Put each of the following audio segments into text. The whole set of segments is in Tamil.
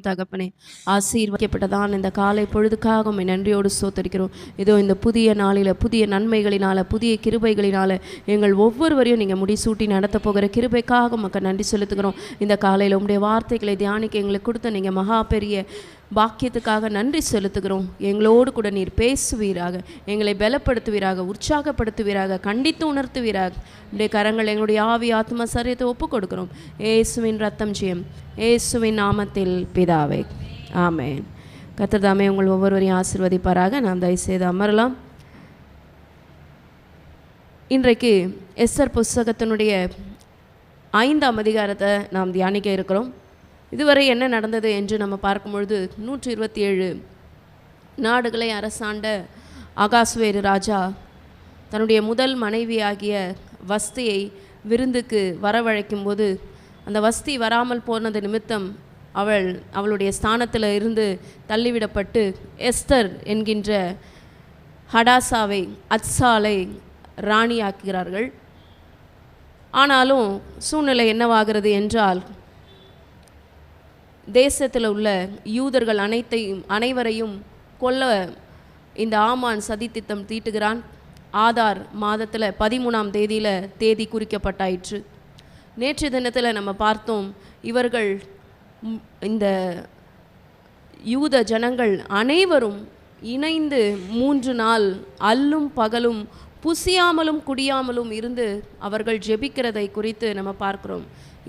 தகப்பனே. ஆசீர்வதிக்கப்பட்டதான் இந்த காலை பொழுதுக்காக உம்மை நன்றியோடு ஸ்தோத்திரிக்கிறோம். இதோ இந்த புதிய நாளில் புதிய நன்மைகளினால் புதிய கிருபைகளினால் எங்கள் ஒவ்வொருவரையும் நீங்கள் முடிசூட்டி நடத்த போகிற கிருபைக்காக உமக்கு நன்றி செலுத்துகிறோம். இந்த காலையில் உம்முடைய வார்த்தைகளை தியானிக்க எங்களுக்கு கொடுத்த நீங்கள் மகா பெரிய பாக்கியத்துக்காக நன்றி செலுத்துகிறோம். எங்களோடு கூட நீர் பேசுவீராக, எங்களை பலப்படுத்துவீராக, உற்சாகப்படுத்துவீராக, கண்டித்து உணர்த்துவீராக. உடைய கரங்கள் எங்களுடைய ஆவி ஆத்ம சரீரத்தை ஒப்புக் கொடுக்கிறோம். இயேசுவின் ரத்தம் ஜெயம், இயேசுவின் நாமத்தில் பிதாவே, ஆமென். கர்த்தர் தாமே உங்கள் ஒவ்வொருவரையும் ஆசீர்வதிப்பாராக. நாம் தயவுசெய்து அமரலாம். இன்றைக்கு எஸ்தர் புஸ்தகத்தினுடைய 5ஆம் அதிகாரத்தை நாம் தியானிக்க இருக்கிறோம். இதுவரை என்ன நடந்தது என்று நம்ம பார்க்கும்பொழுது 127 நாடுகளை அரசாண்ட அகாஸ்வேரு ராஜா தன்னுடைய முதல் மனைவியாகிய வஸ்தியை விருந்துக்கு வரவழைக்கும் போது அந்த வஸ்தி வராமல் போனது நிமித்தம் அவளுடைய ஸ்தானத்தில் இருந்து தள்ளிவிடப்பட்டு எஸ்தர் என்கின்ற ஹடாசாவை அத்சாலை ராணியாக்குகிறார்கள். ஆனாலும் சூழ்நிலை என்னவாகிறது என்றால், தேசத்தில் உள்ள யூதர்கள் அனைவரையும் கொல்ல இந்த ஆமான் சதித்திட்டம் தீட்டுகிறான். ஆதார் மாதத்தில் 13ஆம் தேதி குறிக்கப்பட்டாயிற்று. நேற்று தினத்தில் நம்ம பார்த்தோம், இவர்கள் இந்த யூத ஜனங்கள் அனைவரும் இணைந்து 3 நாள் அல்லும் பகலும் புசியாமலும் குடியாமலும் இருந்து அவர்கள் ஜெபிக்கிறதை குறித்து நம்ம பார்க்கிறோம்.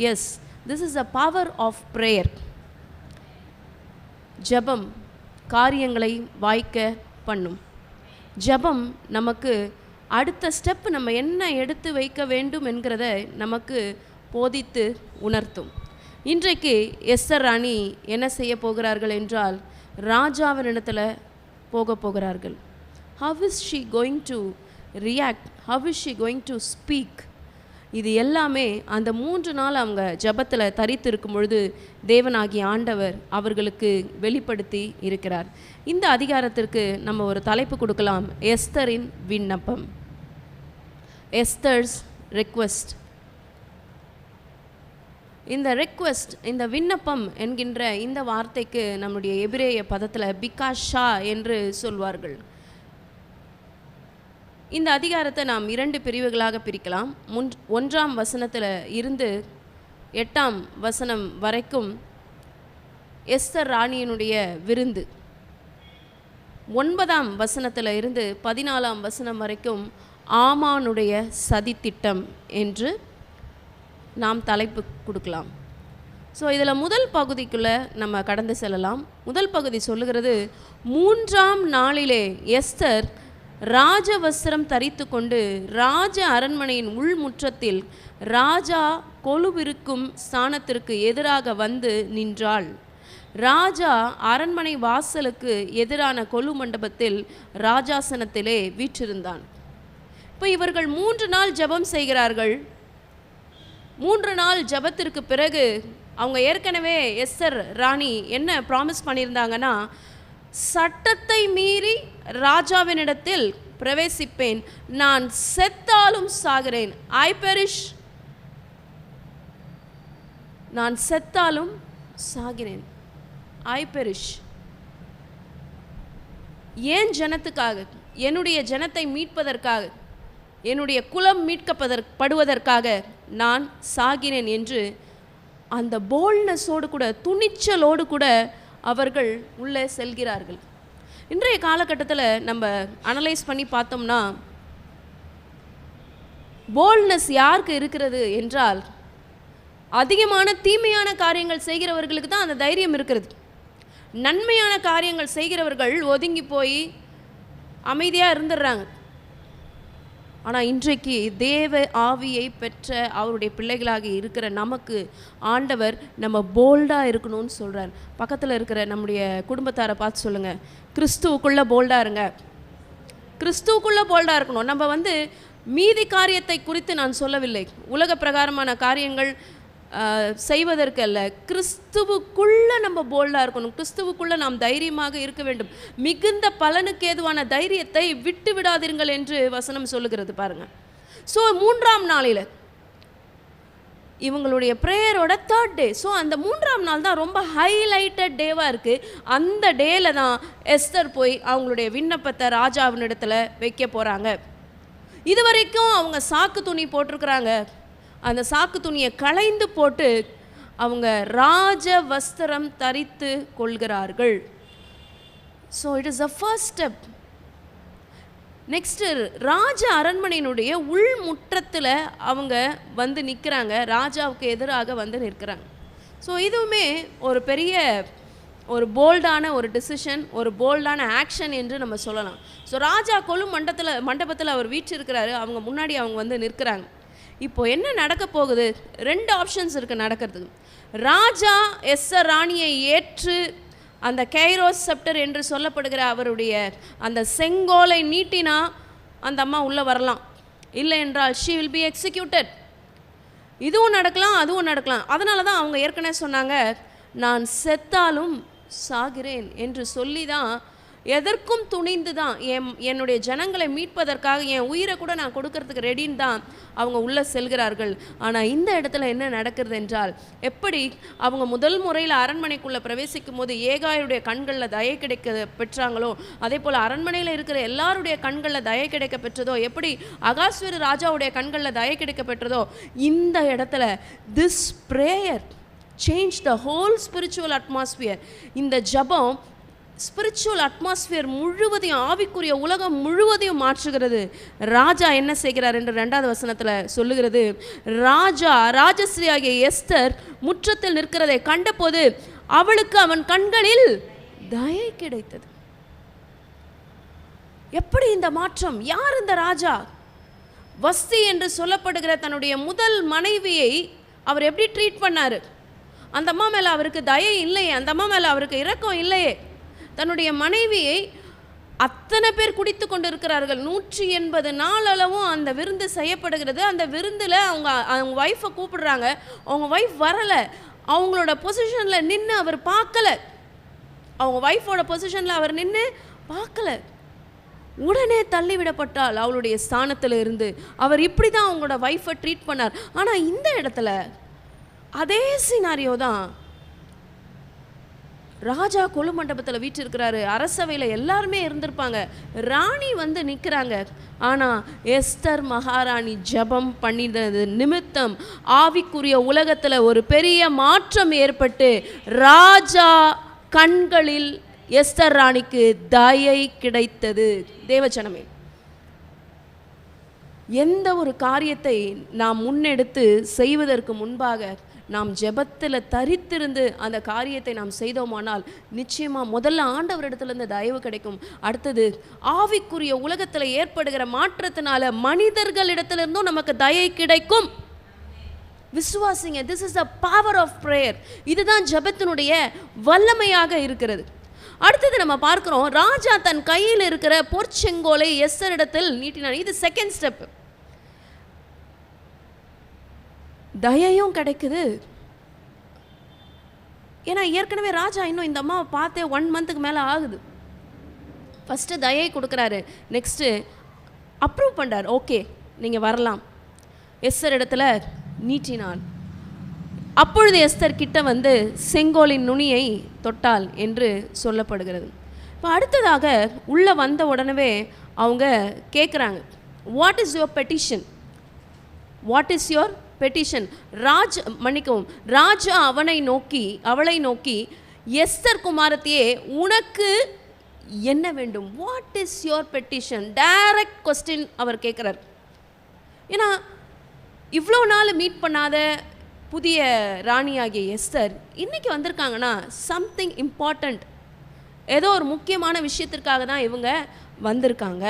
Yes, this is a power of prayer. ஜெபம் காரியங்களை வாய்க்க பண்ணும். ஜெபம் நமக்கு அடுத்த ஸ்டெப் நம்ம என்ன எடுத்து வைக்க வேண்டும் என்கிறத நமக்கு போதித்து உணர்த்தும். இன்றைக்கு எஸ்தர் ராணி என்ன செய்ய போகிறார்கள் என்றால், ராஜாவினிடத்தில் போகிறார்கள். How is she going to react? How is she going to speak? இது எல்லாமே அந்த 3 நாள் அவங்க ஜெபத்தில் தரித்து இருக்கும் பொழுது தேவனாகிய ஆண்டவர் அவர்களுக்கு வெளிப்படுத்தி இருக்கிறார். இந்த அதிகாரத்திற்கு நம்ம ஒரு தலைப்பு கொடுக்கலாம், எஸ்தரின் விண்ணப்பம், எஸ்தர்ஸ் ரெக்வெஸ்ட். இந்த ரெக்வெஸ்ட், இந்த விண்ணப்பம் என்கின்ற இந்த வார்த்தைக்கு நம்முடைய எபிரேய பதத்தில் பிகாஷா என்று சொல்வார்கள். இந்த அதிகாரத்தை நாம் 2 பிரிவுகளாக பிரிக்கலாம். 1ஆம் வசனத்தில் இருந்து 8ஆம் வசனம் வரைக்கும் எஸ்தர் ராணியினுடைய விருந்து, 9ஆம் வசனத்தில் இருந்து 14ஆம் வசனம் வரைக்கும் ஆமானுடைய சதித்திட்டம் என்று நாம் தலைப்பு கொடுக்கலாம். ஸோ இதில் முதல் பகுதிக்குள்ளே நம்ம கடந்து செல்லலாம். முதல் பகுதி சொல்லுகிறது, 3ஆம் நாளிலே எஸ்தர் ராஜ வஸ்திரம் தரித்து கொண்டு ராஜ அரண்மனையின் உள்முற்றத்தில் ராஜா கொலுவிருக்கும் ஸ்தானத்திற்கு எதிராக வந்து நின்றாள். ராஜா அரண்மனை வாசலுக்கு எதிரான கொலு மண்டபத்தில் ராஜாசனத்திலே வீற்றிருந்தான். இப்போ இவர்கள் 3 நாள் ஜெபம் செய்கிறார்கள். 3 நாள் ஜெபத்திற்கு பிறகு அவங்க ஏற்கனவே எஸ்தர் ராணி என்ன ப்ராமிஸ் பண்ணியிருந்தாங்கன்னா, சட்டத்தை மீறி ராஜாவினிடத்தில் பிரவேசிப்பேன், நான் செத்தாலும் சாகிறேன், ஐ பெரிஷ், நான் செத்தாலும் சாகிறேன், ஐ பெரிஷ். ஏன் ஜனத்துக்காக, என்னுடைய ஜனத்தை மீட்பதற்காக, என்னுடைய குலம் மீட்கப்படுவதற்காக நான் சாகிறேன் என்று அந்த போல்ட்னஸோடு கூட, துணிச்சலோடு கூட அவர்கள் உள்ளே செல்கிறார்கள். இன்றைய காலகட்டத்தில் நம்ம அனலைஸ் பண்ணி பார்த்தோம்னா, போல்ட்னஸ் யாருக்கு இருக்கிறது என்றால், அதிகமான தீமையான காரியங்கள் செய்கிறவர்களுக்கு தான் அந்த தைரியம் இருக்கிறது. நன்மையான காரியங்கள் செய்கிறவர்கள் ஒதுங்கி போய் அமைதியாக இருந்துடுறாங்க. ஆனால் இன்றைக்கு தேவ ஆவியை பெற்ற அவருடைய பிள்ளைகளாக இருக்கிற நமக்கு ஆண்டவர் நம்ம போல்டாக இருக்கணும்னு சொல்கிறார். பக்கத்தில் இருக்கிற நம்முடைய குடும்பத்தாரை பார்த்து சொல்லுங்கள், கிறிஸ்துவுக்குள்ளே போல்டாக இருங்க, கிறிஸ்துவுக்குள்ளே போல்டாக இருக்கணும். நம்ம மீதி காரியத்தை குறித்து நான் சொல்லவில்லை, உலக பிரகாரமான காரியங்கள் செய்வதற்கு அல்ல, கிறிஸ்துவுக்குள்ளே நம்ம போல்டாக இருக்கணும். கிறிஸ்துவுக்குள்ளே நாம் தைரியமாக இருக்க வேண்டும். மிகுந்த பலனுக்கு ஏதுவான தைரியத்தை விட்டு விடாதீர்கள் என்று வசனம் சொல்லுகிறது பாருங்கள். ஸோ 3ஆம் நாளில் இவங்களுடைய ப்ரேயரோட 3rd டே. ஸோ அந்த 3ஆம் நாள் தான் ரொம்ப ஹைலைட்டட் டேவாக இருக்குது. அந்த டேல தான் எஸ்தர் போய் அவங்களுடைய விண்ணப்பத்தை ராஜாவினிடத்தில் வைக்க போகிறாங்க. இது வரைக்கும் அவங்க சாக்கு துணி போட்டிருக்கிறாங்க. அந்த சாக்கு துணியை களைந்து போட்டு அவங்க ராஜ வஸ்திரம் தரித்து கொள்கிறார்கள். So it is the first step. Next ராஜ அரண்மனையினுடைய உள்முற்றத்தில் அவங்க வந்து நிற்கிறாங்க, ராஜாவுக்கு எதிராக வந்து நிற்கிறாங்க. ஸோ இதுவுமே ஒரு பெரிய ஒரு போல்டான ஒரு டிசிஷன், ஒரு போல்டான ஆக்ஷன் என்று நம்ம சொல்லலாம். ஸோ ராஜா கொலு மண்டபத்தில் அவர் வீற்றிருக்கிறாரு, அவங்க முன்னாடி அவங்க வந்து நிற்கிறாங்க. இப்போது என்ன நடக்க போகுது? 2 ஆப்ஷன்ஸ் இருக்குது நடக்கிறதுக்கு. ராஜா எஸ்தர் ராணியை ஏற்று அந்த கைரோஸ் செப்டர் என்று சொல்லப்படுகிற அவருடைய அந்த செங்கோலை நீட்டினா அந்த அம்மா உள்ளே வரலாம், இல்லை என்றால் ஷீ வில் பி எக்ஸிக்யூட்டட். இதுவும் நடக்கலாம், அதுவும் நடக்கலாம். அதனால தான் அவங்க ஏற்கனவே சொன்னாங்க, நான் செத்தாலும் சாகிறேன் என்று சொல்லி தான், எதற்கும் துணிந்து தான், என்னுடைய ஜனங்களை மீட்பதற்காக என் உயிரை கூட நான் கொடுக்கறதுக்கு ரெடின்னு தான் அவங்க உள்ளே செல்கிறார்கள். ஆனால் இந்த இடத்துல என்ன நடக்கிறது என்றால், எப்படி அவங்க முதல் முறையில் அரண்மனைக்குள்ளே பிரவேசிக்கும் போது ஏகாயுடைய கண்களில் தயை கிடைக்க பெற்றாங்களோ, அதே போல் அரண்மனையில் இருக்கிற எல்லாருடைய கண்களில் தயை கிடைக்க பெற்றதோ, எப்படி அகாஸ்வேரு ராஜாவுடைய கண்களில் தயை கிடைக்க பெற்றதோ, இந்த இடத்துல this prayer change the whole spiritual atmosphere. இந்த ஜபம் ஸ்பிரிச்சுவல் அட்மாஸ்பியர் முழுவதையும், ஆவிக்குரிய உலகம் முழுவதையும் மாற்றுகிறது. ராஜா என்ன செய்கிறார் என்று 2வது வசனத்தில் சொல்லுகிறது. ராஜஸ்ரீ ஆகிய எஸ்தர் முற்றத்தில் நிற்கிறதை கண்டபோது அவளுக்கு அவன் கண்களில் தயை கிடைத்தது. எப்படி இந்த மாற்றம்? யார் இந்த ராஜா? வஸ்தி என்று சொல்லப்படுகிற தன்னுடைய முதல் மனைவியை அவர் எப்படி ட்ரீட் பண்ணார்? அந்த அம்மா மேலே அவருக்கு தயை இல்லையே, அந்த அம்மா மேலே அவருக்கு இரக்கம் இல்லையே. தன்னுடைய மனைவியை அத்தனை பேர் குடித்து கொண்டு இருக்கிறார்கள். 180 நாள் அளவும் அந்த விருந்து செய்யப்படுகிறது. அந்த விருந்தில் அவங்க ஒய்ஃபை கூப்பிடுறாங்க, அவங்க ஒய்ஃப் வரலை. அவங்களோட பொசிஷனில் நின்று அவர் பார்க்கல, அவங்க ஒய்ஃபோட பொசிஷனில் அவர் நின்று பார்க்கல. உடனே தள்ளிவிடப்பட்டால் அவளுடைய ஸ்தானத்தில் இருந்து. அவர் இப்படி தான் அவங்களோட ஒய்ஃபை ட்ரீட் பண்ணார். ஆனால் இந்த இடத்துல அதே சினாரியோ தான். ராஜா கொலு மண்டபத்தில் வீற்றிருக்கிறாரு, அரசவையில் எல்லாருமே இருந்திருப்பாங்க, ராணி வந்து நிற்கிறாங்க. ஆனால் எஸ்தர் மகாராணி ஜபம் பண்ணினது நிமித்தம் ஆவிக்குரிய உலகத்தில் ஒரு பெரிய மாற்றம் ஏற்பட்டு ராஜா கண்களில் எஸ்தர் ராணிக்கு தயை கிடைத்தது. தேவஜனமே, எந்த ஒரு காரியத்தை நாம் முன்னெடுத்து செய்வதற்கு முன்பாக நாம் ஜெபத்தில் தரித்திருந்து அந்த காரியத்தை நாம் செய்தோமானால் நிச்சயமாக முதல்ல ஆண்டவரிடத்துலேருந்து தயவு கிடைக்கும். அடுத்தது ஆவிக்குரிய உலகத்தில் ஏற்படுகிற மாற்றத்தினால மனிதர்களிடத்திலிருந்தும் நமக்கு தயை கிடைக்கும். விசுவாசிங்க, this is the power of prayer. இதுதான் ஜெபத்தினுடைய வல்லமையாக இருக்கிறது. அடுத்தது நம்ம பார்க்கிறோம், ராஜா தன் கையில் இருக்கிற பொற்செங்கோலை எஸ்தரிடத்தில் நீட்டினான். இது 2nd ஸ்டெப். தயையும் கிடைக்குது. ஏன்னா ஏற்கனவே ராஜா இன்னும் இந்த அம்மாவை பார்த்தே 1 மந்த்துக்கு மேலே ஆகுது. ஃபஸ்ட்டு தயை கொடுக்குறாரு, நெக்ஸ்ட்டு அப்ரூவ் பண்ணுறார், ஓகே நீங்கள் வரலாம். எஸ்தர் இடத்துல நீட்டினான். அப்பொழுது எஸ்தர் கிட்ட வந்து செங்கோலின் நுனியை தொட்டாள் என்று சொல்லப்படுகிறது. இப்போ அடுத்ததாக உள்ளே வந்த உடனே அவங்க கேட்குறாங்க, what is your petition? What is your petition? ராஜா அவளை நோக்கி எஸ்தர் குமாரத்தியே, உனக்கு என்ன வேண்டும்? What is your petition? Direct question அவர் கேட்குறார். ஏன்னா இவ்வளோ நாள் மீட் பண்ணாத புதிய ராணியாகிய எஸ்தர் இன்றைக்கி வந்திருக்காங்கன்னா சம்திங் இம்பார்ட்டண்ட், ஏதோ ஒரு முக்கியமான விஷயத்திற்காக தான் இவங்க வந்திருக்காங்க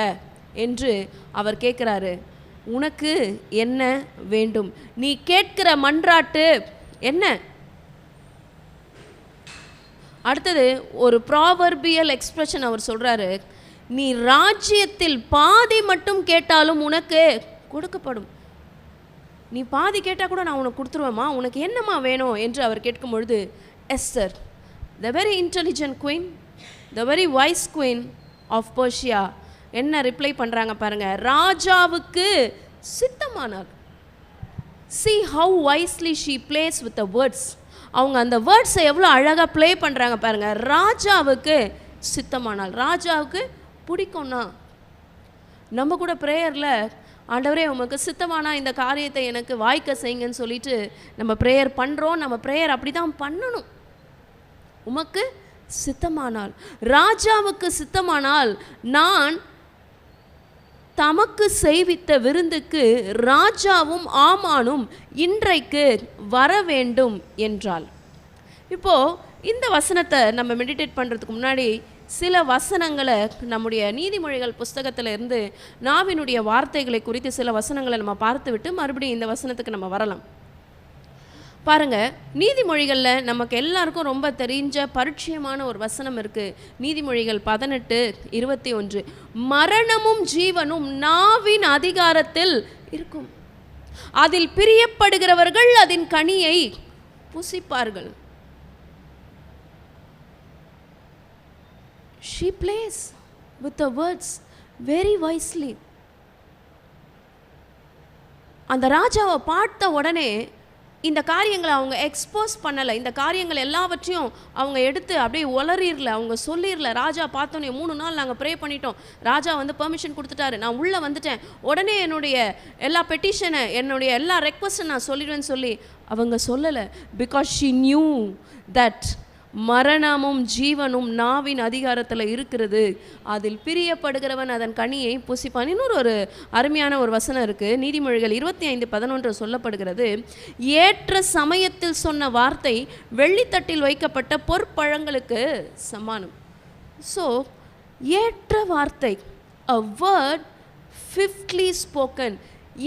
என்று அவர் கேட்குறாரு. உனக்கு என்ன வேண்டும்? நீ கேட்கிற மன்றாட்டு என்ன? அடுத்தது ஒரு ப்ராவர்பியல் எக்ஸ்பிரஷன் அவர் சொல்கிறாரு, நீ ராஜ்யத்தில் பாதி மட்டும் கேட்டாலும் உனக்கு கொடுக்கப்படும். நீ பாதி கேட்டால் கூட நான் உனக்கு கொடுத்துருவேம்மா, உனக்கு என்னம்மா வேணும் என்று அவர் கேட்கும் பொழுது Esther, the very intelligent queen, the very wise queen of Persia என்ன ரிப்ளை பண்ணுறாங்க பாருங்கள். ராஜாவுக்கு சித்தமானார். see how wisely she plays with the words. அவங்க அந்த வேர்ட்ஸை எவ்வளோ அழகாக ப்ளே பண்ணுறாங்க பாருங்கள். ராஜாவுக்கு சித்தமானால், ராஜாவுக்கு பிடிக்கும்னா. நம்ம கூட ப்ரேயரில் ஆண்டவரே உமக்கு சித்தமானா இந்த காரியத்தை எனக்கு வாய்க்க செய்யுங்கன்னு சொல்லிட்டு நம்ம ப்ரேயர் பண்ணுறோம். நம்ம ப்ரேயர் அப்படி தான் பண்ணணும். உமக்கு சித்தமானால், ராஜாவுக்கு சித்தமானால் நான் தமக்கு செய்வித்த விருந்துக்கு ராஜாவும் ஆமானும் இன்றைக்கு வர வேண்டும் என்றாள். இப்போது இந்த வசனத்தை நம்ம மெடிடேட் பண்ணுறதுக்கு முன்னாடி சில வசனங்களை நம்முடைய நீதிமொழிகள் புஸ்தகத்தில் இருந்து நாவினுடைய வார்த்தைகளை குறித்து சில வசனங்களை நம்ம பார்த்து விட்டு மறுபடியும் இந்த வசனத்துக்கு நம்ம வரலாம். பாருங்கள், நீதிமொழிகளில் நமக்கு எல்லாருக்கும் ரொம்ப தெரிஞ்ச பரிச்சயமான ஒரு வசனம் இருக்குது. நீதிமொழிகள் 18:21. மரணமும் ஜீவனும் நாவின் அதிகாரத்தில் இருக்கும், அதில் பிரியப்படுகிறவர்கள் அதன் கனியை புசிப்பார்கள். She plays with the words very wisely. அந்த ராஜாவை பார்த்த உடனே இந்த காரியங்களை அவங்க எக்ஸ்போஸ் பண்ணலை. இந்த காரியங்கள் எல்லாவற்றையும் அவங்க எடுத்து அப்படியே உளறிடல, அவங்க சொல்லிடல. ராஜா பார்த்தோன்னே 3 நாள் நாங்கள் ப்ரே பண்ணிட்டோம், ராஜா வந்து பெர்மிஷன் கொடுத்துட்டாரு, நான் உள்ளே வந்துட்டேன், உடனே என்னுடைய எல்லா பெட்டிஷனை, என்னுடைய எல்லா ரெக்வஸ்ட்டை நான் சொல்லிடுவேன்னு சொல்லி அவங்க சொல்லலை. பிகாஸ் ஷி நியூ தட் மரணமும் ஜீவனும் நாவின் அதிகாரத்தில் இருக்கிறது, அதில் பிரியப்படுகிறவன் அதன் கனியை புசிப்பான். இன்னொரு அருமையான ஒரு வசனம் இருக்குது. நீதிமொழிகள் 25:11 சொல்லப்படுகிறது, ஏற்ற சமயத்தில் சொன்ன வார்த்தை வெள்ளித்தட்டில் வைக்கப்பட்ட பொற்பழங்களுக்கு சமானம். ஸோ ஏற்ற வார்த்தை, a word fitly spoken,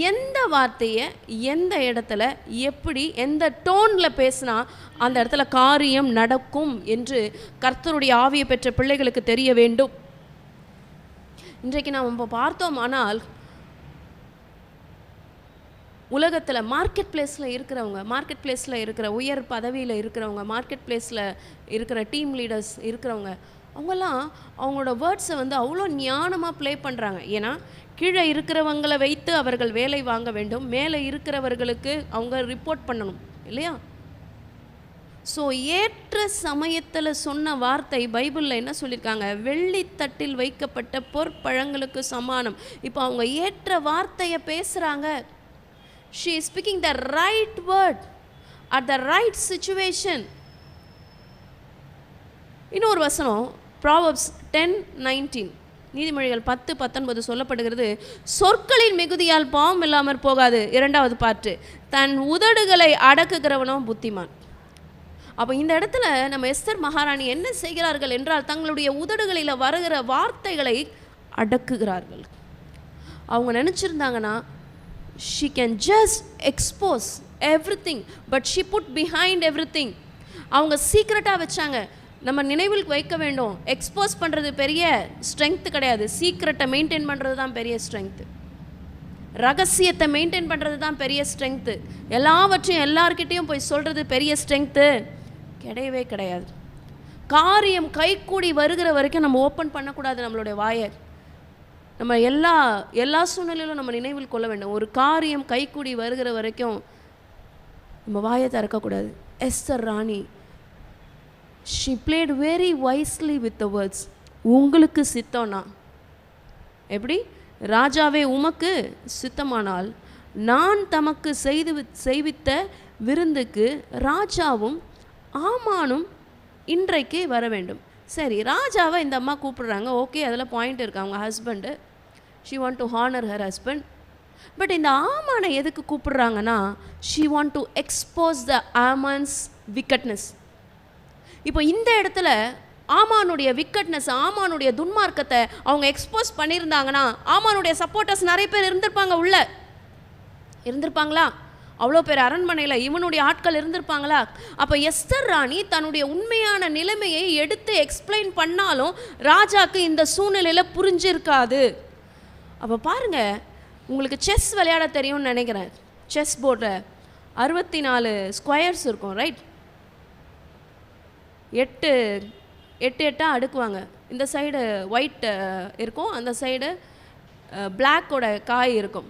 எந்த வார்த்தையை எந்த இடத்துல எப்படி எந்த டோனில் பேசினா அந்த இடத்துல காரியம் நடக்கும் என்று கர்த்தருடைய ஆவியை பெற்ற பிள்ளைகளுக்கு தெரிய வேண்டும். இன்றைக்கு நாம் இப்போ பார்த்தோமானால் உலகத்தில் மார்க்கெட் பிளேஸில் இருக்கிறவங்க, மார்க்கெட் பிளேஸில் இருக்கிற உயர் பதவியில் இருக்கிறவங்க, மார்க்கெட் பிளேஸில் இருக்கிற டீம் லீடர்ஸ் இருக்கிறவங்க, அவங்கெல்லாம் அவங்களோட வேர்ட்ஸை வந்து அவ்வளோ ஞானமாக ப்ளே பண்ணுறாங்க. ஏன்னா கீழே இருக்கிறவங்களை வைத்து அவர்கள் வேலை வாங்க வேண்டும், மேலே இருக்கிறவர்களுக்கு அவங்க ரிப்போர்ட் பண்ணணும் இல்லையா? ஸோ ஏற்ற சமயத்தில் சொன்ன வார்த்தை பைபிளில் என்ன சொல்லியிருக்காங்க, வெள்ளித்தட்டில் வைக்கப்பட்ட பொற்பழங்களுக்கு சமானம். இப்போ அவங்க ஏற்ற வார்த்தையை பேசுகிறாங்க. She is speaking the right word at the right situation. இன்னொரு வசனம் ப்ராவர்ப்ஸ் 10:19, நீதிமொழிகள் 10:19 சொல்லப்படுகிறது, சொற்களின் மிகுதியால் பாவம் இல்லாமற் போகாது. 2வது பாட்டு, தன் உதடுகளை அடக்குகிறவனோ புத்திமான். அப்போ இந்த இடத்துல நம்ம எஸ்தர் மகாராணி என்ன செய்கிறார்கள் என்றால் தங்களுடைய உதடுகளில் வருகிற வார்த்தைகளை அடக்குகிறார்கள். அவங்க நினச்சிருந்தாங்கன்னா she can just expose everything, but she put behind everything. அவங்க சீக்ரெட்டாக வச்சாங்க. நம்ம நினைவில் வைக்க வேண்டும், எக்ஸ்போஸ் பண்ணுறது பெரிய ஸ்ட்ரென்த்து கிடையாது, சீக்ரெட்டை மெயின்டைன் பண்ணுறது தான் பெரிய ஸ்ட்ரென்த்து. ரகசியத்தை மெயின்டைன் பண்ணுறது தான் பெரிய ஸ்ட்ரென்த்து. எல்லாவற்றையும் எல்லார்கிட்டையும் போய் சொல்கிறது பெரிய ஸ்ட்ரென்த்து கிடையவே கிடையாது. காரியம் கைக்கூடி வருகிற வரைக்கும் நம்ம ஓப்பன் பண்ணக்கூடாது நம்மளுடைய வாயை. நம்ம எல்லா சூழ்நிலையிலும் நம்ம நினைவில் கொள்ள வேண்டும், ஒரு காரியம் கைக்கூடி வருகிற வரைக்கும் நம்ம வாயை திறக்கக்கூடாது. எஸ்தர் ராணி, she played very wisely with the words. உங்களுக்கு சித்தம்னா எப்படி, ராஜாவே உமக்கு சித்தமானால் நான் தமக்கு செய்வித்த விருந்துக்கு ராஜாவும் ஆமானும் இன்றைக்கு வர வேண்டும். சரி, ராஜாவை இந்த அம்மா கூப்பிடுறாங்க, ஓகே, அதில் பாயிண்ட் இருக்கு, அவங்க husband, she want to honor her husband. But இந்த ஆமானை எதுக்கு கூப்பிடுறாங்கன்னா she want to expose the Haman's wickedness. இப்போ இந்த இடத்துல ஆமானுடைய விக்கட்னஸ், ஆமானுடைய துன்மார்க்கத்தை அவங்க எக்ஸ்போஸ் பண்ணியிருந்தாங்கன்னா ஆமானுடைய சப்போர்ட்டர்ஸ் நிறைய பேர் இருந்திருப்பாங்களா? அவ்வளோ பேர் அரண்மனையில் இவனுடைய ஆட்கள் இருந்திருப்பாங்களா? அப்போ எஸ்தர் ராணி தன்னுடைய உண்மையான நிலைமையை எடுத்து எக்ஸ்பிளைன் பண்ணாலும் ராஜாக்கு இந்த சூழ்நிலையில் புரிஞ்சிருக்காது. அப்போ பாருங்கள், உங்களுக்கு செஸ் விளையாட தெரியும்னு நினைக்கிறேன். செஸ் போர்டில் 64 ஸ்கொயர்ஸ் இருக்கும், ரைட்? 8 அடுக்குவாங்க. இந்த சைடு ஒயிட் இருக்கும், அந்த சைடு பிளாக்கோட காய் இருக்கும்.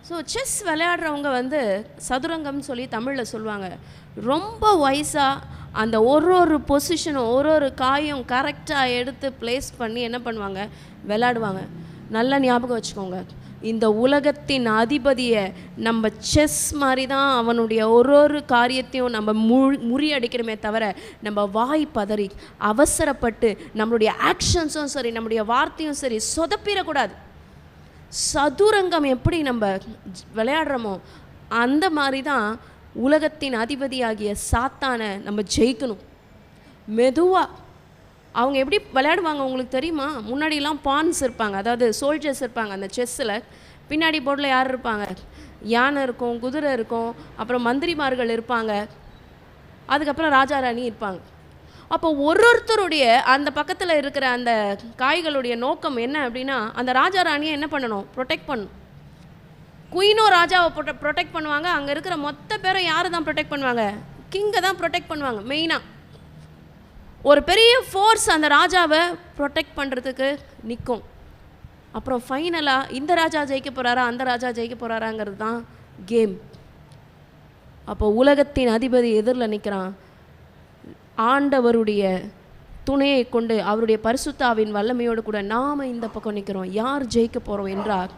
ஸோ செஸ் விளையாடுறவங்க வந்து சதுரங்கம்னு சொல்லி தமிழில் சொல்லுவாங்க. ரொம்ப வைஸாக அந்த ஒரு பொசிஷனும் ஒரு காயும் கரெக்டாக எடுத்து ப்ளேஸ் பண்ணி என்ன பண்ணுவாங்க, விளையாடுவாங்க. நல்லா ஞாபகம் வச்சுக்கோங்க, இந்த உலகத்தின் அதிபதியை நம்ம செஸ் மாதிரி தான் அவனுடைய ஒரு காரியத்தையும் நம்ம முறியடிக்கிறோமே தவிர நம்ம வாய் பதறி அவசரப்பட்டு நம்மளுடைய ஆக்ஷன்ஸும் சரி நம்மளுடைய வார்த்தையும் சரி சொதப்பிடக்கூடாது. சதுரங்கம் எப்படி நம்ம விளையாடுறோமோ அந்த மாதிரி தான் உலகத்தின் அதிபதியாகிய சாத்தானை நம்ம ஜெயிக்கணும். மெதுவாக அவங்க எப்படி விளையாடுவாங்க உங்களுக்கு தெரியுமா? முன்னாடிலாம் பான்ஸ் இருப்பாங்க, அதாவது சோல்ஜர்ஸ் இருப்பாங்க அந்த செஸ்ஸில். பின்னாடி போர்டில் யார் இருப்பாங்க? யானை இருக்கும், குதிரை இருக்கும், அப்புறம் மந்திரிமார்கள் இருப்பாங்க, அதுக்கப்புறம் ராஜா ராணி இருப்பாங்க. அப்போ ஒருத்தருடைய அந்த பக்கத்தில் இருக்கிற அந்த காய்களுடைய நோக்கம் என்ன அப்படின்னா, அந்த ராஜா ராணியை என்ன பண்ணணும், ப்ரொடெக்ட் பண்ணணும். குயினும் ராஜாவை ப்ரொடெக்ட் பண்ணுவாங்க. அங்கே இருக்கிற மொத்த பேரை யார் தான் ப்ரொடெக்ட் பண்ணுவாங்க? கிங்கை தான் ப்ரொடெக்ட் பண்ணுவாங்க. மெயினாக ஒரு பெரிய ஃபோர்ஸ் அந்த ராஜாவை ப்ரொடெக்ட் பண்ணுறதுக்கு நிற்கும். அப்புறம் ஃபைனலாக இந்த ராஜா ஜெயிக்க போகிறாரா அந்த ராஜா ஜெயிக்க போகிறாராங்கிறது தான் கேம். அப்போ உலகத்தின் அதிபதி எதிரில் நிற்கிறான். ஆண்டவருடைய துணையை கொண்டு அவருடைய பரிசுத்தாவின் வல்லமையோடு கூட நாம் இந்த பக்கம் நிற்கிறோம். யார் ஜெயிக்க போகிறோம் என்றால்,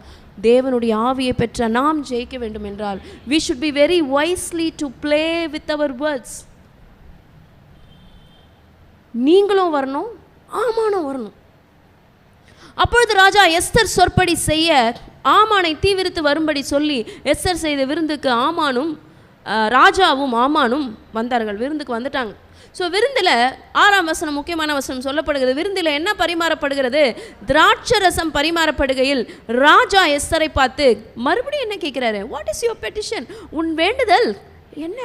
தேவனுடைய ஆவியை பெற்ற நாம் ஜெயிக்க வேண்டும் என்றால் we should be very wisely to play with our words. நீங்களும் வரணும், ஆமானும் வரணும். அப்பொழுது ராஜா எஸ்தர் சொற்படி செய்ய ஆமானை தீவிரித்து வரும்படி சொல்லி எஸ்தர் செய்த விருந்துக்கு ஆமானும் ராஜாவும் ஆமானும் வந்தார்கள். விருந்துக்கு வந்துட்டாங்க. ஸோ விருந்தில் 6ஆம் வசனம் முக்கியமான வசனம் சொல்லப்படுகிறது. விருந்தில் என்ன பரிமாறப்படுகிறது? திராட்சரசம் பரிமாறப்படுகையில் ராஜா எஸ்தரை பார்த்து மறுபடியும் என்ன கேட்குறாரு? What is your petition? உன் வேண்டுதல் என்ன?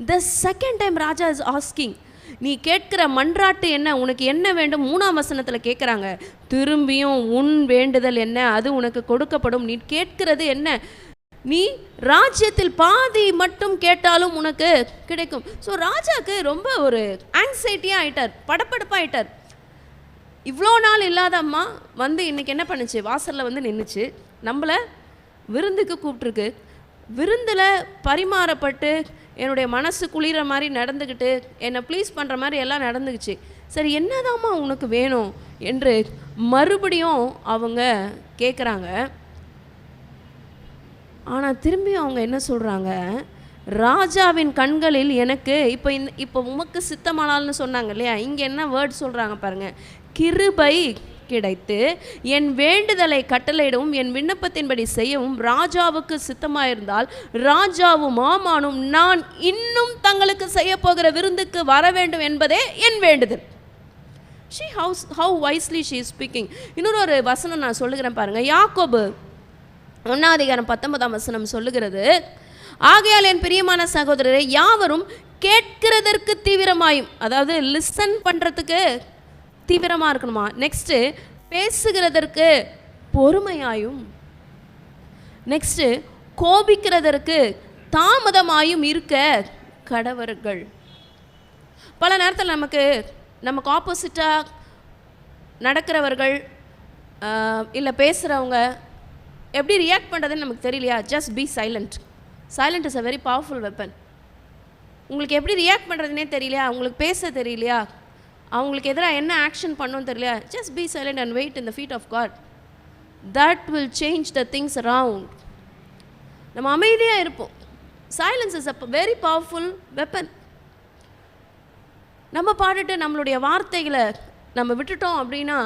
The second time Raja is asking, நீ கேட்கிற மன்றாட்டு என்ன, உனக்கு என்ன வேண்டும்? 3ஆம் வசனத்தில் கேட்குறாங்க. திரும்பியும் உன் வேண்டுதல் என்ன, அது உனக்கு கொடுக்கப்படும். நீ கேட்கிறது என்ன? நீ ராஜ்யத்தில் பாதி மட்டும் கேட்டாலும் உனக்கு கிடைக்கும். ஸோ ராஜாவுக்கு ரொம்ப ஒரு ஆங்ஸைட்டியாக ஆகிட்டார், படப்படப்பாக ஆகிட்டார். இவ்வளோ நாள் இல்லாத அம்மா வந்து இன்றைக்கி என்ன பண்ணுச்சு? வாசலில் வந்து நின்றுச்சு, நம்மளை விருந்துக்கு கூப்பிட்ருக்கு. விருந்தில் பரிமாறப்பட்டு என்னுடைய மனசு குளிர மாதிரி நடந்துக்கிட்டு என்னை ப்ளீஸ் பண்ணுற மாதிரி எல்லாம் நடந்துக்குச்சு. சரி, என்னதாம்மா உனக்கு வேணும் என்று மறுபடியும் அவங்க கேட்குறாங்க. ஆனால் திரும்பி அவங்க என்ன சொல்கிறாங்க? ராஜாவின் கண்களில் எனக்கு இப்போ உமக்கு சித்தமானால்னு சொன்னாங்க இல்லையா, இங்கே என்ன வேர்ட் சொல்கிறாங்க பாருங்கள். கிருபை கிடைத்து என் வேண்டுதலை கட்டளையிடவும் என் விண்ணப்பத்தின்படி செய்யவும் ராஜாவுக்கு சித்தமாயிருந்தால் ராஜாவும் ஆமானும் நான் இன்னும் தங்களுக்கு செய்ய போகிற விருந்துக்கு வர வேண்டும் என்பதே என் வேண்டுதல். how wisely she is speaking. இன்னொரு வசனம் நான் சொல்லுகிறேன் பாருங்கள். யாக்கோபு 1ஆம் அதிகாரம் 19ஆம் வசனம் சொல்லுகிறது, ஆகையால் என் பிரியமான சகோதரரை யாவரும் கேட்கிறதற்கு தீவிரமாயும், அதாவது லிசன் பண்ணுறதுக்கு தீவிரமாக இருக்கணுமா. நெக்ஸ்ட்டு பேசுகிறதற்கு பொறுமையாயும், நெக்ஸ்ட்டு கோபிக்கிறதற்கு தாமதமாயும் இருக்க கடவர்கள். பல நேரத்தில் நமக்கு ஆப்போசிட்டாக நடக்கிறவர்கள் இல்லை பேசுகிறவங்க எப்படி ரியாக்ட் பண்ணுறதுன்னு நமக்கு தெரியலையா? Just be silent. Silent is a very powerful weapon. உங்களுக்கு எப்படி ரியாக்ட் பண்ணுறதுனே தெரியலையா? உங்களுக்கு பேச தெரியலையா? அவங்களுக்கு எதிராக என்ன ஆக்ஷன் பண்ணணும்னு தெரியலையா? Just be silent and wait in the feet of God. That will change the things around. நம்ம அமைதியாக இருப்போம். Silence is a very powerful weapon. நம்ம பாட்டுட்டு நம்மளுடைய வார்த்தைகளை நம்ம விட்டுட்டோம் அப்படின்னா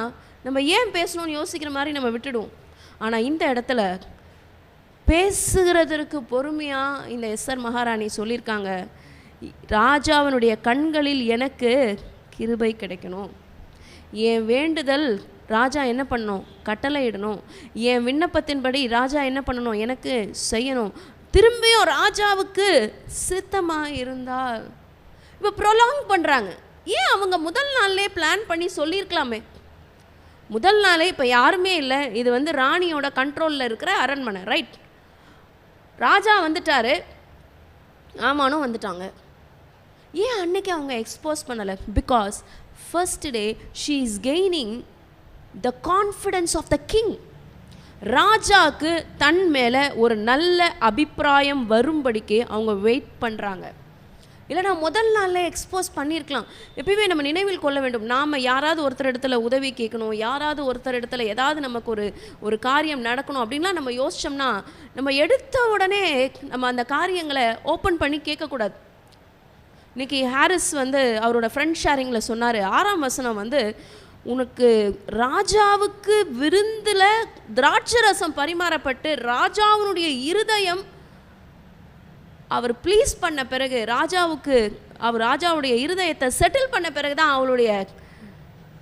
நம்ம ஏன் பேசணும்னு யோசிக்கிற மாதிரி நம்ம விட்டுடுவோம். ஆனால் இந்த இடத்துல பேசுகிறதற்கு பொறுமையாக இந்த எஸ்தர் மகாராணி சொல்லியிருக்காங்க, ராஜாவினுடைய கண்களில் எனக்கு கிருபை கிடைக்கணும், என் வேண்டுதல் ராஜா என்ன பண்ணணும்? கட்டளையிடணும், என் விண்ணப்பத்தின்படி ராஜா என்ன பண்ணணும்? எனக்கு செய்யணும். திரும்பியும் ராஜாவுக்கு சித்தமாக இருந்தால். இப்போ ப்ரொலாங் பண்ணுறாங்க. ஏன் அவங்க முதல் நாள்லேயே பிளான் பண்ணி சொல்லியிருக்கலாமே? முதல் நாளே இப்போ யாருமே இல்லை, இது வந்து ராணியோட கண்ட்ரோலில் இருக்கிற அரண்மனை, ரைட்? ராஜா வந்துட்டார், ஆமானும் வந்துட்டாங்க. ஏன் அன்னைக்கு அவங்க எக்ஸ்போஸ் பண்ணலை? Because first day she is gaining the confidence of the king. ராஜாவுக்கு தன் மேலே ஒரு நல்ல அபிப்பிராயம் வரும்படிக்கு அவங்க வெயிட் பண்ணுறாங்க. இல்லைனா முதல் நாளில் எக்ஸ்போஸ் பண்ணியிருக்கலாம். எப்பயுமே நம்ம நினைவில் கொள்ள வேண்டும், நாம் யாராவது ஒருத்தர் இடத்துல உதவி கேட்கணும், யாராவது ஒருத்தர் இடத்துல ஏதாவது நமக்கு ஒரு காரியம் நடக்கணும் அப்படின்லாம் நம்ம யோசித்தோம்னா நம்ம எடுத்த உடனே நம்ம அந்த காரியங்களை ஓப்பன் பண்ணி கேட்கக்கூடாது. இன்றைக்கி ஹாரிஸ் அவரோட ஃப்ரெண்ட் ஷேரிங்கில் சொன்னார், 6ஆம் வசனம் உனக்கு ராஜாவுக்கு விருந்தில் திராட்சை ரசம் பரிமாறப்பட்டு ராஜாவினுடைய இருதயம் அவர் ப்ளீஸ் பண்ண பிறகு, ராஜாவுடைய இருதயத்தை செட்டில் பண்ண பிறகு தான் அவளுடைய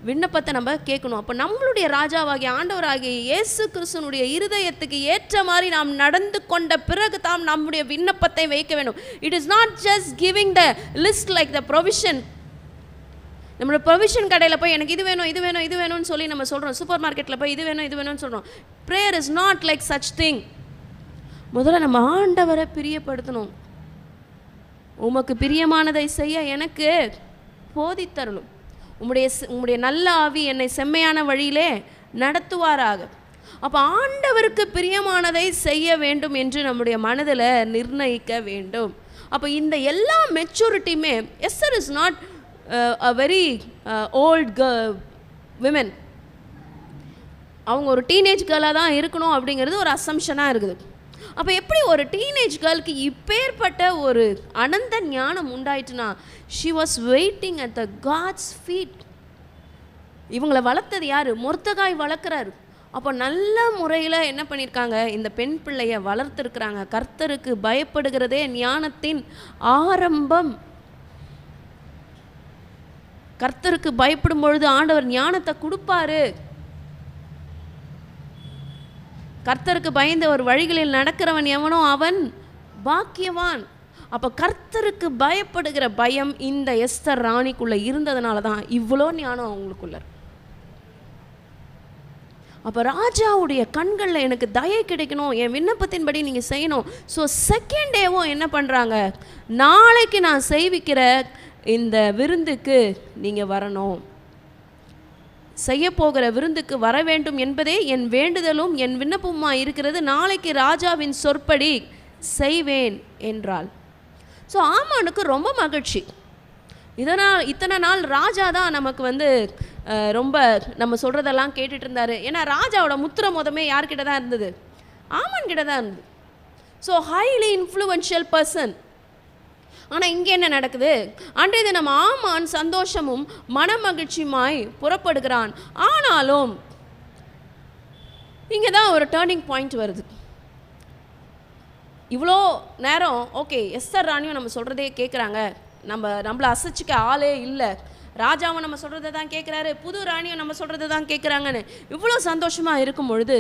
விண்ணப்பத்தை நம்ம கேட்கணும். அப்போ நம்மளுடைய ராஜாவாகிய ஆண்டவராகிய இயேசு கிறிஸ்துனுடைய இருதயத்துக்கு ஏற்ற மாதிரி நாம் நடந்து கொண்ட பிறகு தான் நம்முடைய விண்ணப்பத்தை வைக்க வேண்டும். It is not just giving the list like the provision. நம்மளோட ப்ரொவிஷன் கடையில் போய் எனக்கு இது வேணும் இது வேணும் இது வேணும்னு சொல்லி நம்ம சொல்கிறோம். சூப்பர் மார்க்கெட்டில் போய் இது வேணும் இது வேணும்னு சொல்கிறோம். Prayer is not like such thing. முதல்ல நம்ம ஆண்டவரை பிரியப்படுத்தணும். உமக்கு பிரியமானதை செய்ய எனக்கு போதித்தரணும். உம்முடைய நல்ல ஆவி என்னை செம்மையான வழியிலே நடத்துவாராக. அப்போ ஆண்டவருக்கு பிரியமானதை செய்ய வேண்டும் என்று நம்முடைய மனதில் நிர்ணயிக்க வேண்டும். அப்போ இந்த எல்லா மெச்சூரிட்டியுமே, Esther is not a very old women. அவங்க ஒரு டீனேஜ் கேர்ளாக தான் இருக்கணும் அப்படிங்கிறது ஒரு அசம்ஷனாக இருக்குது. அப்போ எப்படி ஒரு டீனேஜ் கேர்ளுக்கு இப்பேற்பட்ட ஒரு அனந்த ஞானம் உண்டாயிட்டுனா, she was waiting at the God's feet. இவங்களை வளர்த்தது யார்? மொர்தெகாய் வளர்க்குறாரு. அப்போ நல்ல முறையில் என்ன பண்ணியிருக்காங்க, இந்த பெண் பிள்ளையை வளர்த்துருக்குறாங்க. கர்த்தருக்கு பயப்படுகிறதே ஞானத்தின் ஆரம்பம். கர்த்தருக்கு பயப்படும் பொழுது ஆண்டவர் ஞானத்தை கொடுப்பாரு. கர்த்தருக்கு பயந்த ஒரு வழிகளில் நடக்கிறவன் எவனோ அவன் பாக்கியவான். அப்போ கர்த்தருக்கு பயப்படுகிற பயம் இந்த எஸ்தர் ராணிக்குள்ளே இருந்ததுனால தான் இவ்வளோ ஞானம் அவங்களுக்குள்ள. அப்போ ராஜாவுடைய கண்களில் எனக்கு தயை கிடைக்கணும், என் விண்ணப்பத்தின்படி நீங்கள் செய்யணும். ஸோ செகண்ட் டேவும் என்ன பண்ணுறாங்க, நாளைக்கு நான் செய்விக்கிற இந்த விருந்துக்கு நீங்கள் வரணும், செய்ய போகிற விருந்துக்கு வர வேண்டும் என்பதே என் வேண்டுதலும் என் விண்ணப்பமாக இருக்கிறது. நாளைக்கு ராஜாவின் சொற்படி செய்வேன் என்றாள். ஸோ ஆமானுக்கு ரொம்ப மகிழ்ச்சி. இத்தனை நாள் ராஜா தான் நமக்கு ரொம்ப நம்ம சொல்கிறதெல்லாம் கேட்டுட்டு இருந்தார். ஏன்னா ராஜாவோட முத்திர மொதமே யார்கிட்ட தான் இருந்தது? ஆமான் கிட்ட தான் இருந்தது. So highly influential person. ஆனால் இங்கே என்ன நடக்குது? அன்றைய தினம் ஆமான் சந்தோஷமும் மன மகிழ்ச்சியுமாய் புறப்படுகிறான். ஆனாலும் இங்கே தான் ஒரு டேர்னிங் பாயிண்ட் வருது. இவ்வளோ நேரம் ஓகே, எஸ்தர் ராணியும் நம்ம சொல்கிறதே கேட்குறாங்க, நம்மளை அசைச்சிக்க ஆளே இல்லை, ராஜாவும் நம்ம சொல்கிறத தான் கேட்குறாரு, புது ராணியும் நம்ம சொல்கிறத தான் கேட்குறாங்கன்னு இவ்வளோ சந்தோஷமாக இருக்கும் பொழுது,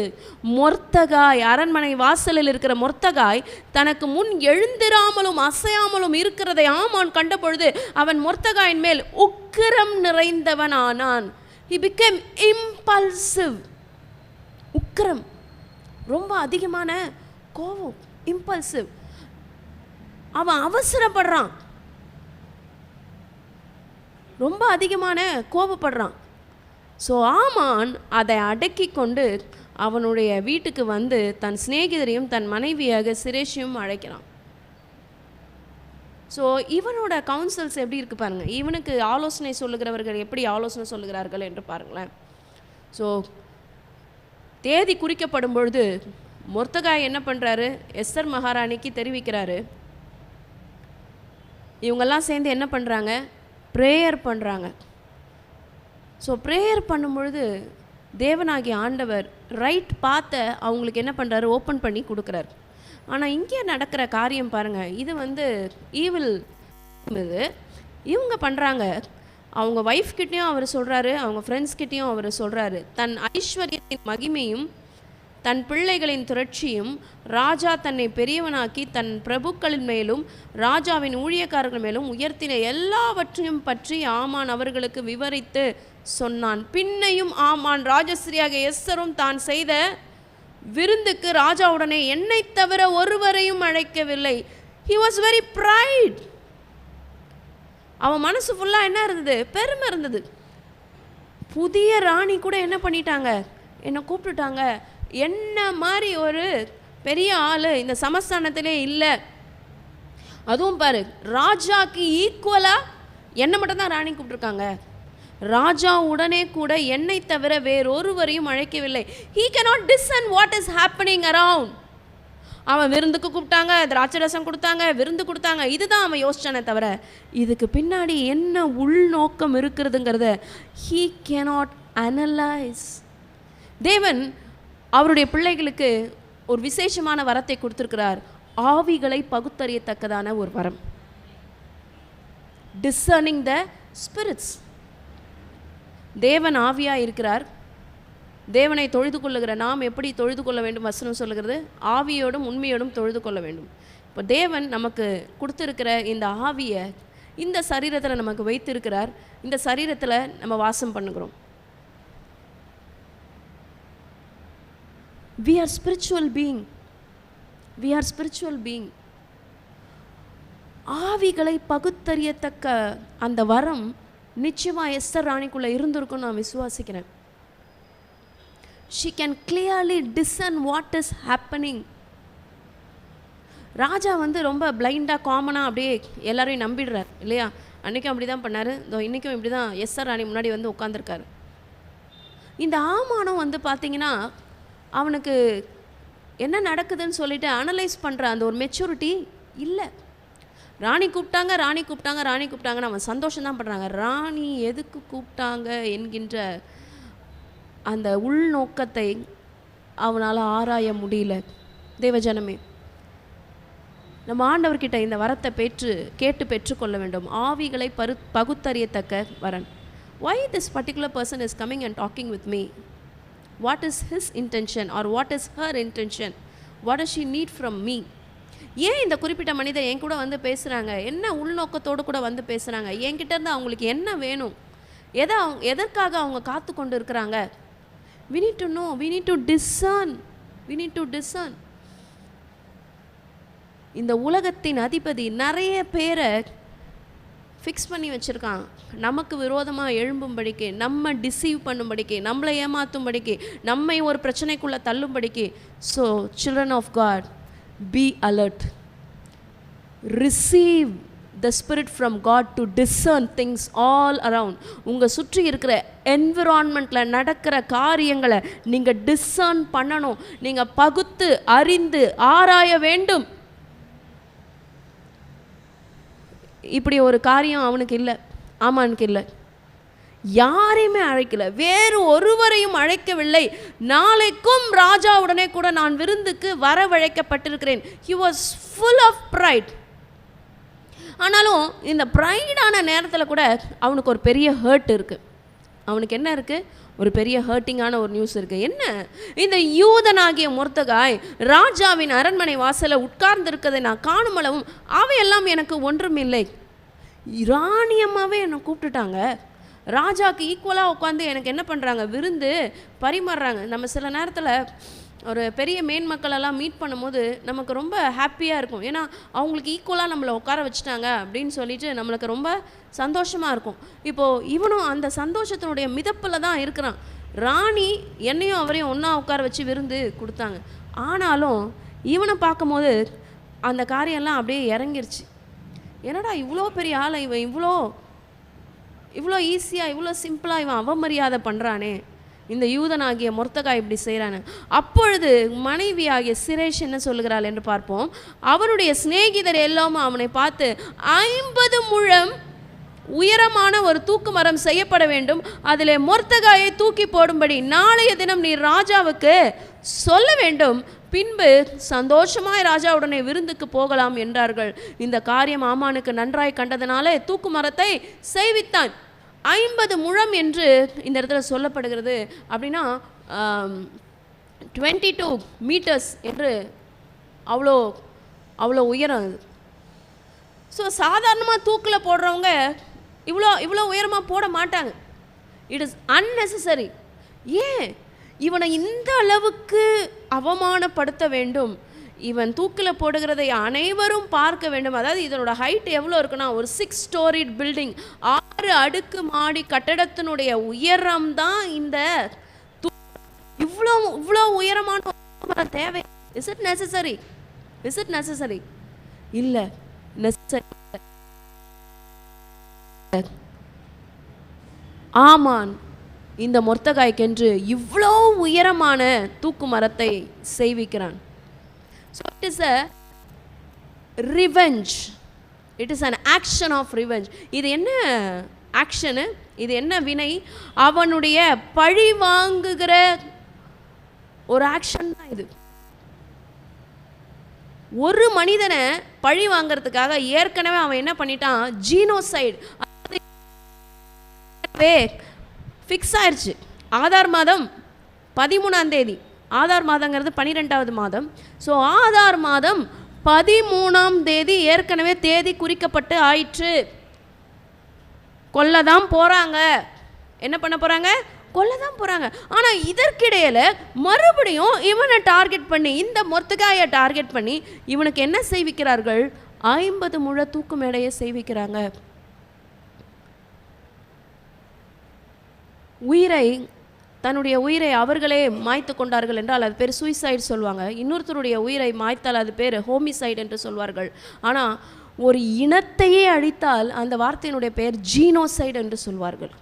மொர்தெகாய், அரண்மனை வாசலில் இருக்கிற மொர்தெகாய் தனக்கு முன் எழுந்திராமலும் அசையாமலும் இருக்கிறதை ஆமான் கண்ட பொழுது அவன் மொர்தெகாயின் மேல் உக்கிரம் நிறைந்தவன் ஆனான். He became impulsive. உக்கிரம், ரொம்ப அதிகமான கோபம், இம்பல்சிவ். அவன் அவசரப்படுறான், ரொம்ப அதிகமான கோபப்படுறான். ஸோ ஆமான் அதை அடக்கி கொண்டு அவனுடைய வீட்டுக்கு தன் சிநேகிதரையும் தன் மனைவியாக சிரேஷையும் அழைக்கிறான். ஸோ இவனோட கவுன்சில்ஸ் எப்படி இருக்குது பாருங்கள். இவனுக்கு ஆலோசனை சொல்லுகிறவர்கள் எப்படி ஆலோசனை சொல்லுகிறார்கள் என்று பாருங்களேன். ஸோ தேதி குறிக்கப்படும் பொழுது மொர்தெகாய் என்ன பண்ணுறாரு, எஸ்தர் மகாராணிக்கு தெரிவிக்கிறாரு. இவங்கெல்லாம் சேர்ந்து என்ன பண்ணுறாங்க, ப்ரேயர் பண்ணுறாங்க. ஸோ ப்ரேயர் பண்ணும்பொழுது தேவனாகிய ஆண்டவர் ரைட் பார்த்த அவங்களுக்கு என்ன பண்ணுறாரு, ஓப்பன் பண்ணி கொடுக்குறாரு. ஆனால் இங்கே நடக்கிற காரியம் பாருங்கள், இது ஈவில். இது இவங்க பண்ணுறாங்க. அவங்க ஒய்ஃப்கிட்டையும் அவர் சொல்கிறாரு, அவங்க ஃப்ரெண்ட்ஸ்கிட்டையும் அவர் சொல்கிறாரு, தன் ஐஸ்வர்யத்தின் மகிமையும் தன் பிள்ளைகளின் திரட்சியும் ராஜா தன்னை பெரியவனாக்கி தன் பிரபுக்களின் மேலும் ராஜாவின் ஊழியக்காரர்கள் மேலும் உயர்த்தின எல்லாவற்றையும் பற்றி ஆமான் அவர்களுக்கு விவரித்து சொன்னான். பின்னையும் ஆமான் ராஜஸ்ரீயாக எஸ்தரும் தான் செய்த விருந்துக்கு ராஜாவுடனே என்னை தவிர ஒருவரையும் அழைக்கவில்லை. He was very pride. அவன் மனசு ஃபுல்லாக என்ன இருந்தது, பெருமை இருந்தது. புதிய ராணி கூட என்ன பண்ணிட்டாங்க, என்னை கூப்பிட்டுட்டாங்க, என்ன மாதிரி ஒரு பெரிய ஆள் இந்த சமஸ்தானத்திலே இல்லை. அதுவும் பாரு, ராஜாக்கு ஈக்குவலாக என்னை மட்டும் தான் ராணி கூப்பிட்டுருக்காங்க. ராஜா உடனே கூட என்னை தவிர வேறொருவரையும் அழைக்கவில்லை. he cannot discern what is happening around. அவன் விருந்துக்கு கூப்பிட்டாங்க, திராட்சரசம் கொடுத்தாங்க, விருந்து கொடுத்தாங்க, இதுதான் அவன் யோசிச்சானே தவிர இதுக்கு பின்னாடி என்ன உள்நோக்கம் இருக்கிறதுங்கிறத he cannot analyze. தேவன் அவருடைய பிள்ளைகளுக்கு ஒரு விசேஷமான வரத்தை கொடுத்திருக்கிறார். ஆவிகளை பகுத்தறியத்தக்கதான ஒரு வரம், discerning the spirits. தேவன் ஆவியாக இருக்கிறார். தேவனை தொழுது கொள்ளுகிற நாம் எப்படி தொழுது கொள்ள வேண்டும்? வசனம் சொல்லுகிறது, ஆவியோடும் உண்மையோடும் தொழுது கொள்ள வேண்டும். இப்போ தேவன் நமக்கு கொடுத்துருக்கிற இந்த ஆவியை இந்த சரீரத்தில் நமக்கு வைத்திருக்கிறார். இந்த சரீரத்தில் நம்ம வாசம் பண்ணுகிறோம். we are spiritual being. we are spiritual being. ஆவிகளை பகுத்தறியத்தக்க அந்த வரம் நிச்சயமாக எஸ்தர் ராணிக்குள்ளே இருந்திருக்கும் நான் விசுவாசிக்கிறேன். she can clearly discern what is happening. ராஜா ரொம்ப பிளைண்டாக காமனாக அப்படியே எல்லாரையும் நம்பிடுறார் இல்லையா? அன்றைக்கும் அப்படி தான் பண்ணார், இதோ இன்றைக்கும் இப்படி தான் எஸ்தர் ராணி முன்னாடி உட்காந்துருக்காரு. இந்த ஆமானம் பார்த்தீங்கன்னா அவனுக்கு என்ன நடக்குதுன்னு சொல்லிட்டு அனலைஸ் பண்ணுற அந்த ஒரு மெச்சூரிட்டி இல்லை. ராணி கூப்பிட்டாங்க, ராணி கூப்பிட்டாங்க, ராணி கூப்பிட்டாங்கன்னு அவன் சந்தோஷம்தான் பண்ணுறாங்க. ராணி எதுக்கு கூப்பிட்டாங்க என்கின்ற அந்த உள்நோக்கத்தை அவனால் ஆராய முடியல. தேவஜனமே, நம்ம ஆண்டவர்கிட்ட இந்த வரத்தை கேட்டு பெற்றுக்கொள்ள வேண்டும். ஆவிகளை பகுத்தறியத்தக்க வரன். why this particular person is coming and talking with me? what is his intention or what is her intention? what does she need from me? ஏன் இந்த குறிப்பிட்ட மனிதர் என் கூட பேசுகிறாங்க? என்ன உள்நோக்கத்தோடு கூட பேசுகிறாங்க? என்கிட்ட இருந்து அவங்களுக்கு என்ன வேணும்? எதற்காக அவங்க காத்து கொண்டு இருக்கிறாங்க? we need to know, we need to discern, we need to discern. இந்த உலகத்தின் அதிபதி நிறைய பேரை ஃபிக்ஸ் பண்ணி வச்சுருக்கான், நமக்கு விரோதமாக எழும்பும்படிக்கு, நம்ம டிசீவ் பண்ணும்படிக்கு, நம்மளை ஏமாற்றும்படிக்கு, நம்மை ஒரு பிரச்சனைக்குள்ளே தள்ளும்படிக்கு. So children of God, be alert. receive the spirit from God to discern things all around. உங்கள் சுற்றி இருக்கிற என்விரான்மெண்ட்டில் நடக்கிற காரியங்களை நீங்கள் டிசர்ன் பண்ணணும். நீங்கள் பகுத்து அறிந்து ஆராய வேண்டும். இப்படி ஒரு காரியம் அவனுக்கு இல்லை, ஆமானுக்கு இல்லை. யாரையுமே அழைக்கல, வேறு ஒருவரையும் அழைக்கவில்லை. நாளைக்கும் ராஜாவுடனே கூட நான் விருந்துக்கு வரவழைக்கப்பட்டிருக்கிறேன். he was full of pride. ஆனாலும் இந்த ப்ரைடான நேரத்தில் கூட அவனுக்கு ஒரு பெரிய ஹர்ட் இருக்குது. அவனுக்கு என்ன இருக்குது? ஒரு பெரிய ஹர்ட்டிங்கான ஒரு நியூஸ் இருக்குது. என்ன? இந்த யூதனாகிய மொர்தெகாய் ராஜாவின் அரண்மனை வாசலை உட்கார்ந்திருக்கதை நான் காணும் அளவும் அவையெல்லாம் எனக்கு ஒன்றும் இல்லை. ராணியம்மாவே என்னை கூப்பிட்டுட்டாங்க, ராஜாவுக்கு ஈக்குவலாக உட்காந்து எனக்கு என்ன பண்ணுறாங்க? விருந்து பரிமாறுறாங்க. நம்ம சில நேரத்தில் ஒரு பெரிய மேன்மக்களெல்லாம் மீட் பண்ணும்போது நமக்கு ரொம்ப ஹாப்பியாக இருக்கும். ஏன்னா அவங்களுக்கு ஈக்குவலாக நம்மளை உட்கார வச்சுட்டாங்க அப்படின்னு சொல்லிட்டு நம்மளுக்கு ரொம்ப சந்தோஷமாக இருக்கும். இப்போது இவனும் அந்த சந்தோஷத்தினுடைய மிதப்பில் தான் இருக்கிறான். ராணி என்னையும் அவரையும் ஒன்றா உட்கார வச்சு விருந்து கொடுத்தாங்க. ஆனாலும் இவனை பார்க்கும்போது அந்த காரியம்லாம் அப்படியே இறங்கிருச்சு. என்னடா இவ்வளோ பெரிய ஆளை இவன் இவ்வளோ ஈஸியாக, இவ்வளோ சிம்பிளாக இவன் அவமரியாதை பண்ணுறானே, இந்த யூதனாகிய மொர்தெகாய் இப்படி செய்கிறானு. அப்பொழுது மனைவியாகிய சிரேஷ் என்ன சொல்லுகிறாள் என்று பார்ப்போம். அவனுடைய சிநேகிதர் எல்லாமே அவனை பார்த்து 50 முழம் உயரமான ஒரு தூக்கு மரம் செய்யப்பட வேண்டும், அதில் மொர்தெகாயை தூக்கி போடும்படி நாளைய தினம் நீ ராஜாவுக்கு சொல்ல வேண்டும், பின்பு சந்தோஷமாய் ராஜாவுடனே விருந்துக்கு போகலாம் என்றார்கள். இந்த காரியம் ஆமானுக்கு நன்றாய் கண்டதனாலே தூக்கு மரத்தை செய்வித்தான். 50 முழம் என்று இந்த இடத்துல சொல்லப்படுகிறது. அப்படின்னா 22 மீட்டர்ஸ் என்று அவ்வளோ உயரம். ஸோ சாதாரணமாக தூக்கில் போடுறவங்க இவ்வளோ உயரமாக போட மாட்டாங்க. It is unnecessary. ஏன் இவனை இந்த அளவுக்கு அவமானப்படுத்த வேண்டும்? இவன் தூக்கில் போடுகிறதை அனைவரும் பார்க்க வேண்டும். அதாவது இதனோட ஹைட் எவ்வளோ இருக்குன்னா, ஒரு 6 ஸ்டோரிட் பில்டிங், 6 அடுக்கு மாடி கட்டடத்தினுடைய உயரம் தான் இந்த இவ்வளோ இவ்வளோ உயரமான மரம் தேவை? Is it necessary? Is it necessary? இல்லை, நெசசரி. ஆமான் இந்த மொர்தெகாய்க்கென்று இவ்வளோ உயரமான தூக்கு மரத்தை செய்விக்கிறான். So it is a revenge. It is an action of revenge. இது என்ன ஆக்ஷனு? இது என்ன வினை? அவனுடைய பழி வாங்குகிற ஒரு ஆக்ஷன் தான் இது. ஒரு மனிதனை பழி வாங்கிறதுக்காக ஏற்கனவே அவன் என்ன பண்ணிட்டான்? ஜீனோசைடு ஃபிக்ஸ் ஆயிடுச்சு. ஆதார் மாதம் 13ஆம் தேதி, ஆதார் மாதங்கிறது 12வது மாதம். ஸோ ஆதார் மாதம் 13ஆம் தேதி ஏற்கனவே தேதி குறிக்கப்பட்டு ஆயிற்று. கொல்லதான் போகிறாங்க. என்ன பண்ண போகிறாங்க? கொல்லதான் போகிறாங்க. ஆனால் இதற்கிடையில் மறுபடியும் இவனை டார்கெட் பண்ணி, இந்த மொர்தெகாயை டார்கெட் பண்ணி இவனுக்கு என்ன செய்விக்கிறார்கள்? 50 முழ தூக்கு மேடையை செய்விக்கிறாங்க. தன்னுடைய உயிரை அவர்களே மாய்த்து கொண்டார்கள் என்றால் அது பேர் சூசைடு சொல்லுவாங்க. இன்னொருத்தருடைய உயிரை மாய்த்தால் அது பேர் ஹோமிசைடு என்று சொல்வார்கள். ஆனால் ஒரு இனத்தையே அழித்தால் அந்த வார்த்தையினுடைய பெயர் ஜீனோசைடு என்று சொல்வார்கள்.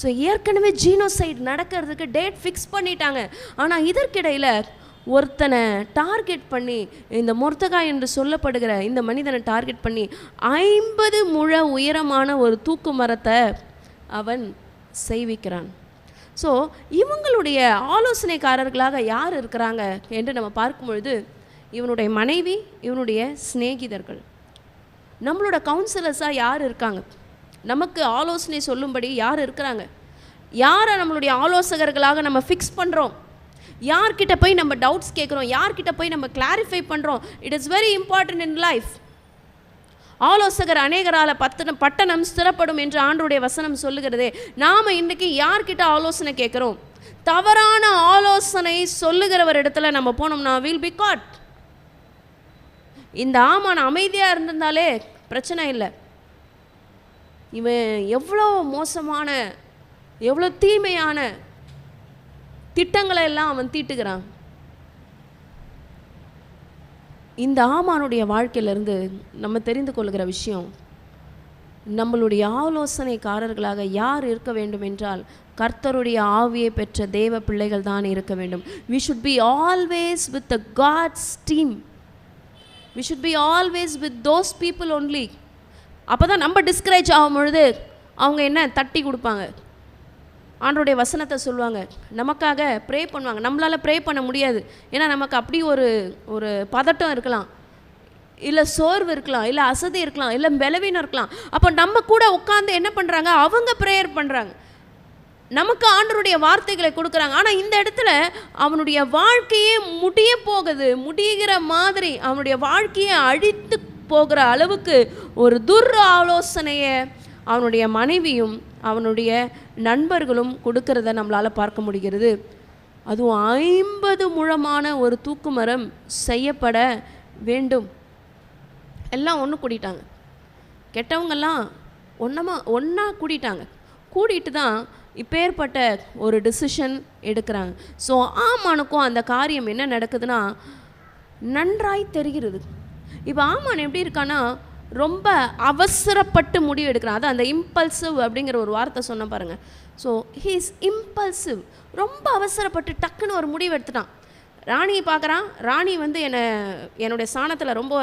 ஸோ ஏற்கனவே ஜீனோசைடு நடக்கிறதுக்கு டேட் ஃபிக்ஸ் பண்ணிட்டாங்க. ஆனால் இதற்கிடையில் ஒருத்தனை டார்கெட் பண்ணி, இந்த மொர்தெகாய் என்று சொல்லப்படுகிற இந்த மனிதனை டார்கெட் பண்ணி 50 முழ உயரமான ஒரு தூக்கு மரத்தை அவன் செய்விக்கிறான். ஸோ இவங்களுடைய ஆலோசனைக்காரர்களாக யார் இருக்கிறாங்க என்று நம்ம பார்க்கும் பொழுது, இவனுடைய மனைவி, இவனுடைய சிநேகிதர்கள், நம்மளோட கவுன்சிலர்ஸாக யார் இருக்காங்க, நமக்கு ஆலோசனை சொல்லும்படி யார் இருக்கிறாங்க, யாரை நம்மளுடைய ஆலோசகர்களாக நம்ம ஃபிக்ஸ் பண்ணுறோம், யார்கிட்ட போய் நம்ம டவுட்ஸ் கேட்குறோம், யார்கிட்ட போய் நம்ம கிளாரிஃபை பண்ணுறோம். It is very important in life. ஆலோசகர் அநேகரால பட்டணம் ஸ்திரப்படும் என்று ஆண்டவருடைய வசனம் சொல்லுகிறதே. நாம் இன்றைக்கி யார்கிட்ட ஆலோசனை கேட்குறோம்? தவறான ஆலோசனை சொல்லுகிறவர் இடத்துல நம்ம போனோம்னா வில் பி காட். இந்த ஆமான் அமைதியாக இருந்திருந்தாலே பிரச்சனை இல்லை. இவன் எவ்வளோ மோசமான, எவ்வளோ தீமையான திட்டங்களை எல்லாம் அவன் தீட்டுகிறான். இந்த ஆமானுடைய வாழ்க்கையிலிருந்து நம்ம தெரிந்து கொள்கிற விஷயம், நம்மளுடைய ஆலோசனைக்காரர்களாக யார் இருக்க வேண்டும் என்றால் கர்த்தருடைய ஆவியை பெற்ற தேவ பிள்ளைகள் தான் இருக்க வேண்டும். we should be always with the God's team. we should be always with those people only. அப்போ தான் நம்ம டிஸ்கரேஜ் ஆகும் பொழுது அவங்க என்ன தட்டி கொடுப்பாங்க, ஆண்டவருடைய வசனத்தை சொல்லுவாங்க, நமக்காக ப்ரே பண்ணுவாங்க. நம்மளால் ப்ரே பண்ண முடியாது, ஏன்னா நமக்கு அப்படி ஒரு பதட்டம் இருக்கலாம், இல்லை சோர்வு இருக்கலாம், இல்லை அசதி இருக்கலாம், இல்லை பலவீனம் இருக்கலாம். அப்போ நம்ம கூட உட்காந்து என்ன பண்ணுறாங்க? அவங்க ப்ரேயர் பண்ணுறாங்க, நமக்கு ஆண்டவருடைய வார்த்தைகளை கொடுக்குறாங்க. ஆனால் இந்த இடத்துல அவனுடைய வாழ்க்கையே முடிகிற மாதிரி, அவனுடைய வாழ்க்கையை அழித்து போகிற அளவுக்கு ஒரு ஆலோசனையை அவனுடைய மனைவியும் அவனுடைய நண்பர்களும் கொடுக்கறத நம்மளால் பார்க்க முடிகிறது. அதுவும் 50 முழமான ஒரு தூக்கு மரம் செய்யப்பட வேண்டும். எல்லாம் ஒன்று கூட்டிட்டாங்க, கெட்டவங்கெல்லாம் ஒன்றா கூட்டிட்டு தான் இப்பேற்பட்ட ஒரு டிசிஷன் எடுக்கிறாங்க. ஸோ ஆமானுக்கும் அந்த காரியம் என்ன நடக்குதுன்னா நன்றாய் தெரிகிறது. இப்போ ஆமான் எப்படி இருக்கான்னா ரொம்ப அவசரப்பட்டு முடிவு எடுக்கிறான். அது அந்த இம்பல்சிவ் அப்படிங்கிற ஒரு வார்த்தை சொன்ன பாருங்கள். So he is impulsive. ரொம்ப அவசரப்பட்டு டக்குன்னு ஒரு முடிவு எடுத்துட்டான். ராணியை பார்க்குறான். ராணி வந்து என்னுடைய சாணத்தில் ரொம்ப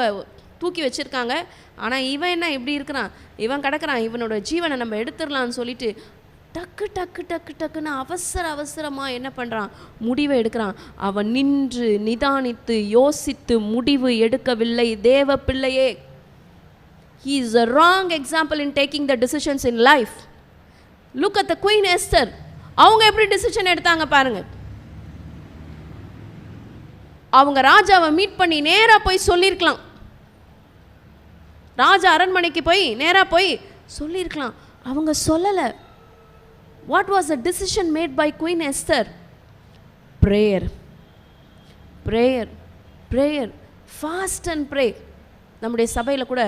தூக்கி வச்சுருக்காங்க. ஆனால் இவன் என்ன இப்படி இருக்கிறான், இவன் கிடக்கிறான், இவனோட ஜீவனை நம்ம எடுத்துடலான்னு சொல்லிட்டு டக்குன்னு அவசரமாக என்ன பண்ணுறான்? முடிவை எடுக்கிறான். அவன் நின்று நிதானித்து யோசித்து முடிவு எடுக்கவில்லை. தேவ பிள்ளையே, he is a wrong example in taking the decisions in life. Look at the Queen Esther. அவங்க எப்படி டிசிஷன் எடுத்தாங்க பாருங்க. அவங்க ராஜாவை மீட் பண்ணி நேராக போய் சொல்லியிருக்கலாம். ராஜா அரண்மனைக்கு போய் நேராக போய் சொல்லியிருக்கலாம். அவங்க சொல்லலை. What was the decision made by Queen Esther? Prayer. Fast and pray. நம்முடைய சபையில் கூட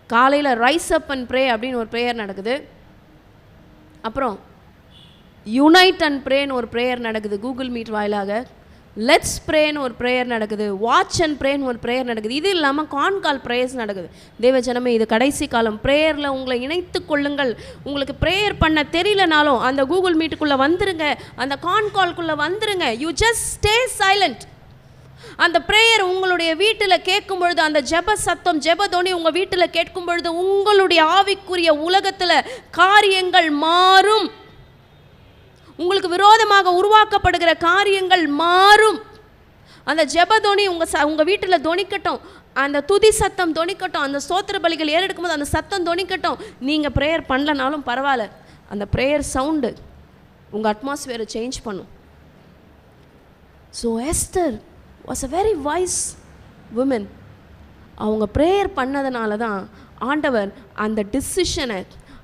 காலையில் ரைஸ் அப் அண்ட் ப்ரே அப்படின்னு ஒரு ப்ரேயர் நடக்குது. அப்புறம் யுனைட் அண்ட் ப்ரேன்னு ஒரு ப்ரேயர் நடக்குது கூகுள் மீட் வாயிலாக. லெட்ஸ் ப்ரேன்னு ஒரு ப்ரேயர் நடக்குது. வாட்ச் அண்ட் ப்ரேன்னு ஒரு ப்ரேயர் நடக்குது. இது இல்லாமல் கால் ப்ரேயர்ஸ் நடக்குது. தேவஜனமே, இது கடைசி காலம். ப்ரேயரில் உங்களை இணைத்து கொள்ளுங்கள். உங்களுக்கு ப்ரேயர் பண்ண தெரியலனாலும் அந்த கூகுள் மீட்டுக்குள்ளே வந்துருங்க, அந்த கால்குள்ளே வந்துருங்க. You just stay silent. அந்த ப்ரேயர் உங்களுடைய வீட்டில் கேட்கும் பொழுது, அந்த ஜெப சத்தம் ஜெபதோனி உங்கள் வீட்டில் கேட்கும் பொழுது, உங்களுடைய ஆவிக்குரிய உலகத்தில் காரியங்கள் மாறும். உங்களுக்கு விரோதமாக உருவாக்கப்படுகிற காரியங்கள் மாறும். அந்த ஜெபதோனி உங்கள் வீட்டில் தொனிக்கட்டும், அந்த துதி சத்தம் தொனிக்கட்டும், அந்த ஸ்தோத்திர பலிகள் ஏறெடுக்கும் போது அந்த சத்தம் தொனிக்கட்டும். நீங்கள் ப்ரேயர் பண்ணலனாலும் பரவாயில்ல, அந்த ப்ரேயர் சவுண்டு உங்கள் அட்மாஸ்பியரை சேஞ்ச் பண்ணும். So Esther was a very wise woman. அவங்க ப்ரேயர் பண்ணதுனால தான் ஆண்டவர் அந்த டிசிஷனை,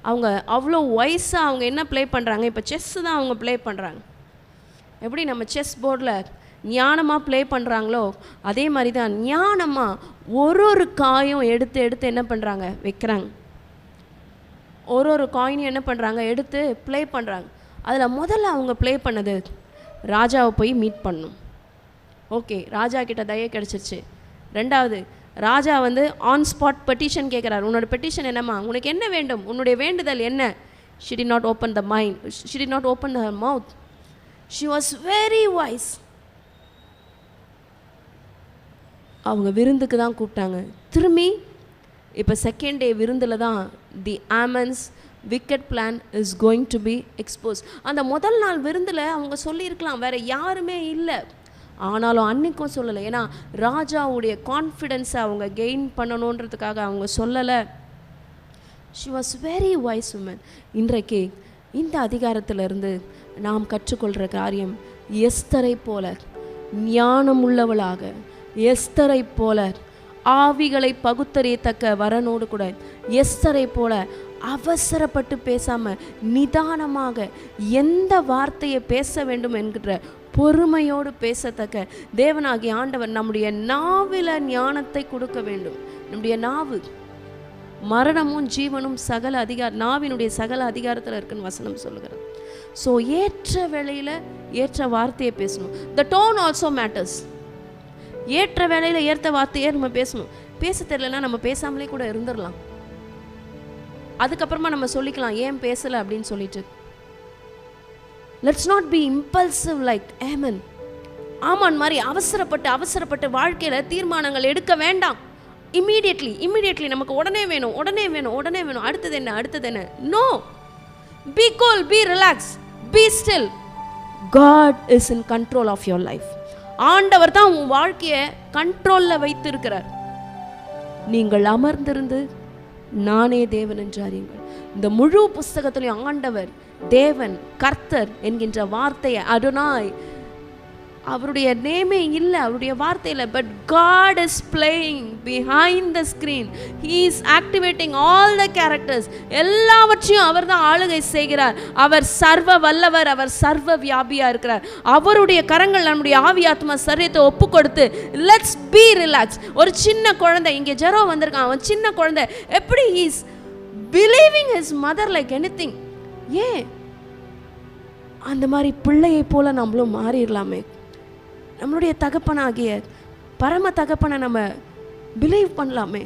அவங்க அவ்வளோ வயசாக அவங்க என்ன ப்ளே பண்ணுறாங்க, இப்போ செஸ்ஸு தான் அவங்க ப்ளே பண்ணுறாங்க. எப்படி நம்ம செஸ் போர்டில் ஞானமாக ப்ளே பண்ணுறாங்களோ அதே மாதிரி தான் ஞானமாக ஒரு காயும் எடுத்து என்ன பண்ணுறாங்க, வைக்கிறாங்க. ஒரு காயினையும் என்ன பண்ணுறாங்க, எடுத்து ப்ளே பண்ணுறாங்க. அதில் முதல்ல அவங்க ப்ளே பண்ணது ராஜாவை போய் மீட் பண்ணணும். ஓகே, ராஜா கிட்ட தயை கிடச்சிருச்சு. ரெண்டாவது, ராஜா ஆன் ஸ்பாட் பெட்டிஷன் கேட்குறாரு. உன்னோட பெட்டிஷன் என்னம்மா, உனக்கு என்ன வேண்டும், உன்னுடைய வேண்டுதல் என்ன? She did not open the mind. She did not open her mouth. She was very wise. அவங்க விருந்துக்கு தான் கூப்பிட்டாங்க. திரும்பி இப்போ செகண்ட் டே விருந்தில் தான் தி ஆமன்ஸ் wicked plan is going to be exposed. அந்த முதல் நாள் விருந்தில் அவங்க சொல்லியிருக்கலாம், வேறு யாருமே இல்லை. ஆனாலும் அன்றைக்கும் சொல்லலை. ஏன்னா ராஜாவுடைய கான்ஃபிடென்ஸை அவங்க கெயின் பண்ணணுன்றதுக்காக அவங்க சொல்லலை. She was very wise woman. இன்றைக்கு இந்த அதிகாரத்திலிருந்து நாம் கற்றுக்கொள்கிற காரியம், எஸ்தரை போல ஞானம் உள்ளவளாக, எஸ்தரை போல ஆவிகளை பகுத்தறியத்தக்க வரனோடு கூட, எஸ்தரை போல அவசரப்பட்டு பேசாமல் நிதானமாக எந்த வார்த்தையை பேச வேண்டும் என்கிற பொறுமையோடு பேசத்தக்க தேவனாகிய ஆண்டவர் நம்முடைய நாவில ஞானத்தை கொடுக்க வேண்டும். நம்முடைய நாவு மரணமும் ஜீவனும் நாவினுடைய சகல அதிகாரத்தில் இருக்குன்னு வசனம் சொல்லுகிறது. ஸோ ஏற்ற வேளையில் ஏற்ற வார்த்தையை பேசணும். The tone also matters. ஏற்ற வேளையில் ஏற்ற வார்த்தையே நம்ம பேசணும். பேச தெரியலன்னா நம்ம பேசாமலே கூட இருந்துடலாம். அதுக்கப்புறமா நம்ம சொல்லிக்கலாம் ஏன் பேசலை அப்படின்னு சொல்லிட்டு. Let's not be impulsive like Haman. Haman மாதிரி அவசரப்பட்டு வாழ்க்கையில் தீர்மானங்கள் எடுக்க வேண்டாம். இம்மீடியட்லி நமக்கு உடனே வேணும். அடுத்தது என்ன? No. Be cool, be relax, be still. God is in control of your life. ஆண்டவர் தான் உன் வாழ்க்கையை கண்ட்ரோலில் வைத்திருக்கிறார். நீங்கள் அமர்ந்திருந்து நானே தேவன் என்று அறியுங்கள். இந்த முழு புஸ்தகத்திலையும் ஆண்டவர் தேவன், கர்த்தர் என்கின்ற வார்த்தையை, அடோனாய், அவருடைய நேமே இல்லை அவருடைய வார்த்தையில். But God is playing behind the screen. He is activating all the characters. எல்லாவற்றையும் அவர் தான் ஆளுகை செய்கிறார். அவர் சர்வ வல்லவர், அவர் சர்வ வியாபியாக இருக்கிறார். அவருடைய கரங்கள் நம்முடைய ஆவி ஆத்மா சரீரத்தை ஒப்பு கொடுத்து லெட்ஸ் பி ரிலாக்ஸ். ஒரு சின்ன குழந்தை, இங்கே ஜெரோ வந்திருக்கான், அவன் சின்ன குழந்தை, எப்படி he is believing his mother like anything. ஏன் அந்த மாதிரி பிள்ளையை போல நம்மளும் மாறிடலாமே. நம்மளுடைய தகப்பனாகிய பரம தகப்பனை நம்ம பிலீவ் பண்ணலாமே.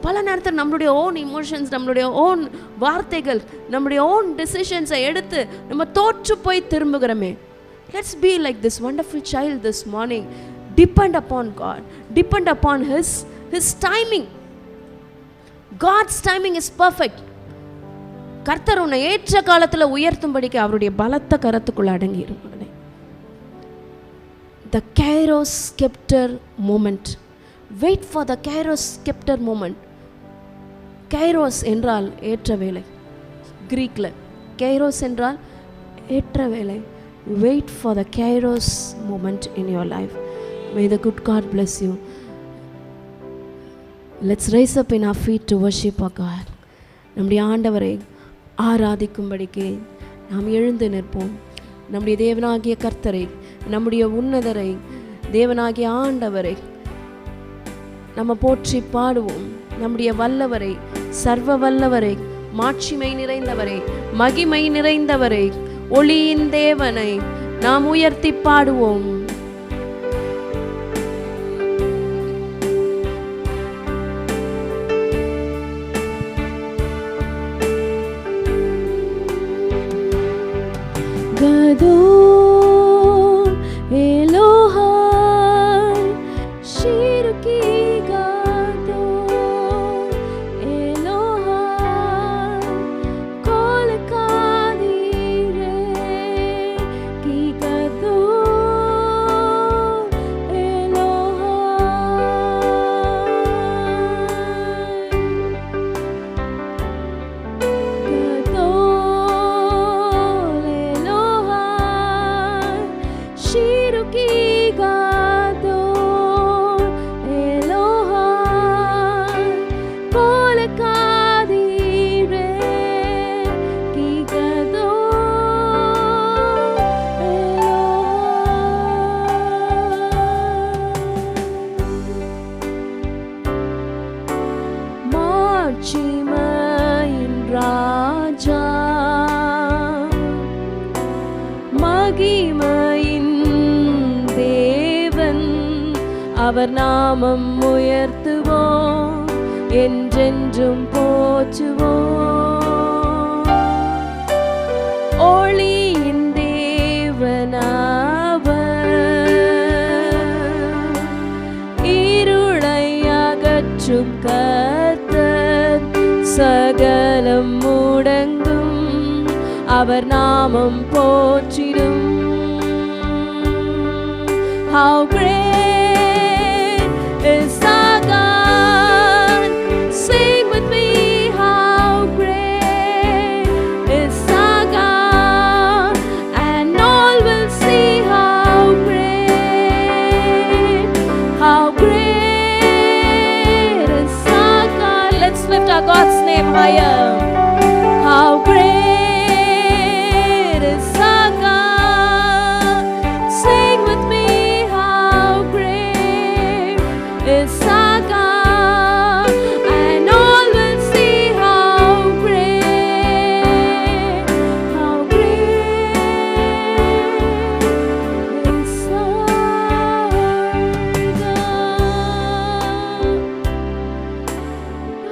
பல நேரத்தில் நம்மளுடைய ஓன் இமோஷன்ஸ், நம்மளுடைய ஓன் வார்த்தைகள், நம்மளுடைய ஓன் டிசிஷன்ஸை எடுத்து நம்ம தோற்று போய் திரும்புகிறோமே. Let's be like this wonderful child this morning. Depend upon God, depend upon his timing. God's timing is perfect. கர்த்தர் உன்னை ஏற்ற காலத்தில் உயர்த்தும்படிக்கு அவருடைய பலத்த கரத்துக்குள்ள அடங்கிடும். The Kairos scepter moment. Wait for the Kairos scepter moment. Kairos என்றால் ஏற்ற வேலை. கிரீக்கில் Kairos என்றால் ஏற்ற வேலை. Wait for the Kairos moment in your life. May the good God bless you. Let's raise up in our feet to worship our God. நம்முடைய ஆண்டவரை ஆராதிக்கும்படிக்கு நாம் எழுந்து நிற்போம். நம்முடைய தேவனாகிய கர்த்தரை, நம்முடைய உன்னதரை, தேவனாகிய ஆண்டவரை நம்ம போற்றி பாடுவோம். நம்முடைய வல்லவரை, சர்வ வல்லவரை, மாட்சிமை நிறைந்தவரை, மகிமை நிறைந்தவரை, ஒளியின் தேவனை நாம் உயர்த்தி பாடுவோம். Gadol Elohai Shirki Gadol Elohai Kol Kadire Ki Gadol அவர் நாமம் உயர்த்துவோம், என்றென்றும் போற்றுவோம். ஒளியின் தேவனாவர், இருளை அகற்றும் கர்த்தர், சகலம் முடங்கும் அவர் நாமம் போற்றிடும். How great is our God? Sing with me, how great is our God, and all will see how great is our God. Let's lift our God's name higher. How great is our God? Sing with me, how great is our God, and all will see how great is our God.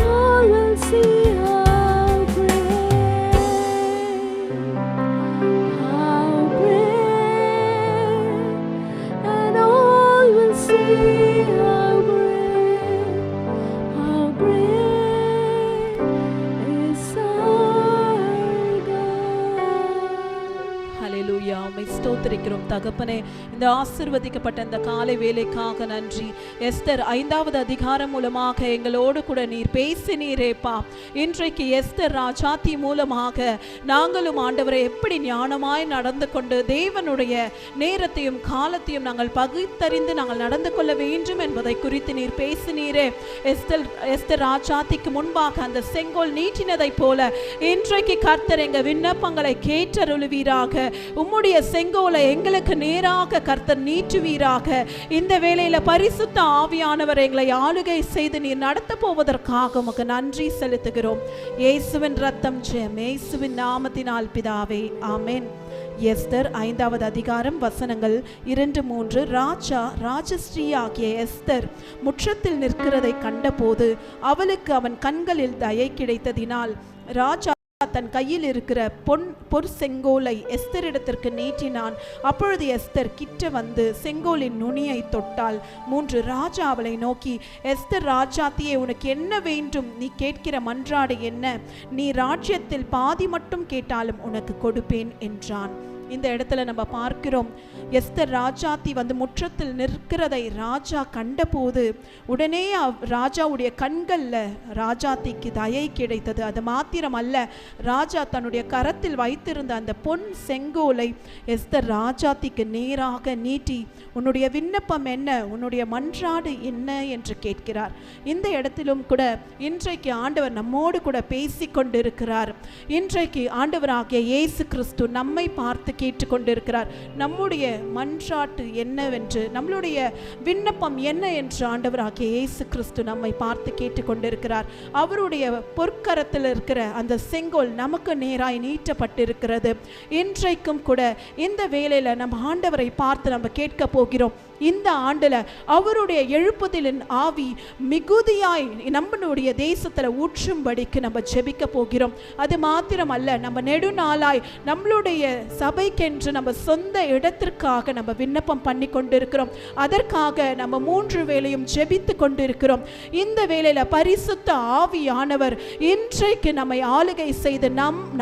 All will see how great, and all will see how great is our God. ஹல்லேலூயா. உம்மை ஸ்தோத்திரிக்கிறோம் தகப்பனே. இந்த ஆசீர்வதிக்கப்பட்ட இந்த காலை வேலைக்காக நன்றி. எஸ்தர் 5வது அதிகாரம் மூலமாக எங்களோடு கூட நீர் பேசினீரேப்பா. இன்றைக்கு எஸ்தர் ராஜாத்தி மூலமாக நாங்களும் ஆண்டவரை எப்படி ஞானமாய் நடந்து கொண்டு தேவனுடைய நேரத்தையும் காலத்தையும் நாங்கள் பகுத்தறிந்து நாங்கள் நடந்து கொள்ள வேண்டும் என்பதை குறித்து நீர் பேசினீரே. எஸ்தர் ராஜாத்திக்கு முன்பாக அந்த செங்கோல் நீட்டினதை போல இன்றைக்கு கர்த்தர் எங்க விண்ணப்பங்களை கேட்டருளுவீராக. உம்முடைய செங்கோலை எங்களுக்கு நேராக கர்த்தர் நீட்டுவீராக. இந்த வேளையில பரிசுத்த ஆவியானவர் எங்களை ஆளுகை செய்து நீர் நடத்த போவதற்காக உமக்கு நன்றி செலுத்துகிறோம். இயேசுவின் ரத்தம் ஜெயம், இயேசுவின் நாமத்தினால் பிதாவே, ஆமென். எஸ்தர் 5வது அதிகாரம் வசனங்கள் 2-3. ராஜா ராஜஸ்ரீ ஆகிய எஸ்தர் முற்றத்தில் நிற்கிறதை கண்டபோது அவளுக்கு அவன் கண்களில் தயை கிடைத்ததினால் ராஜா தன் கையில் இருக்கிற பொற் செங்கோலை எஸ்தரிடத்திற்கு நீட்டினான். அப்பொழுது எஸ்தர் கிட்ட வந்து செங்கோலின் நுனியை தொட்டாள். 3. ராஜா அவளை நோக்கி, எஸ்தர் ராஜாத்தியே, உனக்கு என்ன வேண்டும்? நீ கேட்கிற மன்றாடு என்ன? நீ ராஜ்யத்தில் பாதி மட்டும் கேட்டாலும் உனக்கு கொடுப்பேன் என்றான். இந்த இடத்துல நம்ம பார்க்கிறோம், எஸ்தர் ராஜாத்தி வந்து முற்றத்தில் நிற்கிறதை ராஜா கண்டபோது உடனே ராஜாவுடைய கண்களில் ராஜாத்திக்கு தயை கிடைத்தது. அது மாத்திரம் அல்ல, ராஜா தன்னுடைய கரத்தில் வைத்திருந்த அந்த பொன் செங்கோலை எஸ்தர் ராஜாத்திக்கு நேராக நீட்டி, உன்னுடைய விண்ணப்பம் என்ன, உன்னுடைய மன்றாடு என்ன என்று கேட்கிறார். இந்த இடத்திலும் கூட இன்றைக்கு ஆண்டவர் நம்மோடு கூட பேசி கொண்டிருக்கிறார். இன்றைக்கு ஆண்டவராகிய இயேசு கிறிஸ்து நம்மை பார்த்து கேட்டுக்கொண்டிருக்கிறார். நம்முடைய மன்றாட்டு என்னவென்று, நம்மளுடைய விண்ணப்பம் என்ன என்று ஆண்டவராகிய இயேசு கிறிஸ்து நம்மை பார்த்து கேட்டுக்கொண்டிருக்கிறார். அவருடைய பொற்கரத்தில் இருக்கிற அந்த செங்கோல் நமக்கு நேராய் நீட்டப்பட்டிருக்கிறது. இன்றைக்கும் கூட இந்த வேளையில நம்ம ஆண்டவரை பார்த்து நம்ம கேட்க போகிறோம். இந்த ஆண்டுல அவருடைய எழுப்புதலின் ஆவி மிகுதியாய் நம்மளுடைய தேசத்துல ஊற்றும்படிக்கு நம்ம ஜெபிக்க போகிறோம். அது மாத்திரம் அல்ல, நம்ம நெடுநாளாய் நம்மளுடைய சபைக்கென்று நம்ம சொந்த இடத்திற்காக நம்ம விண்ணப்பம் பண்ணி கொண்டிருக்கிறோம். அதற்காக நம்ம 3 வேளையும் ஜெபித்து கொண்டிருக்கிறோம். இந்த வேளையில பரிசுத்த ஆவியானவர் இன்றைக்கு நம்மை ஆளுகை செய்து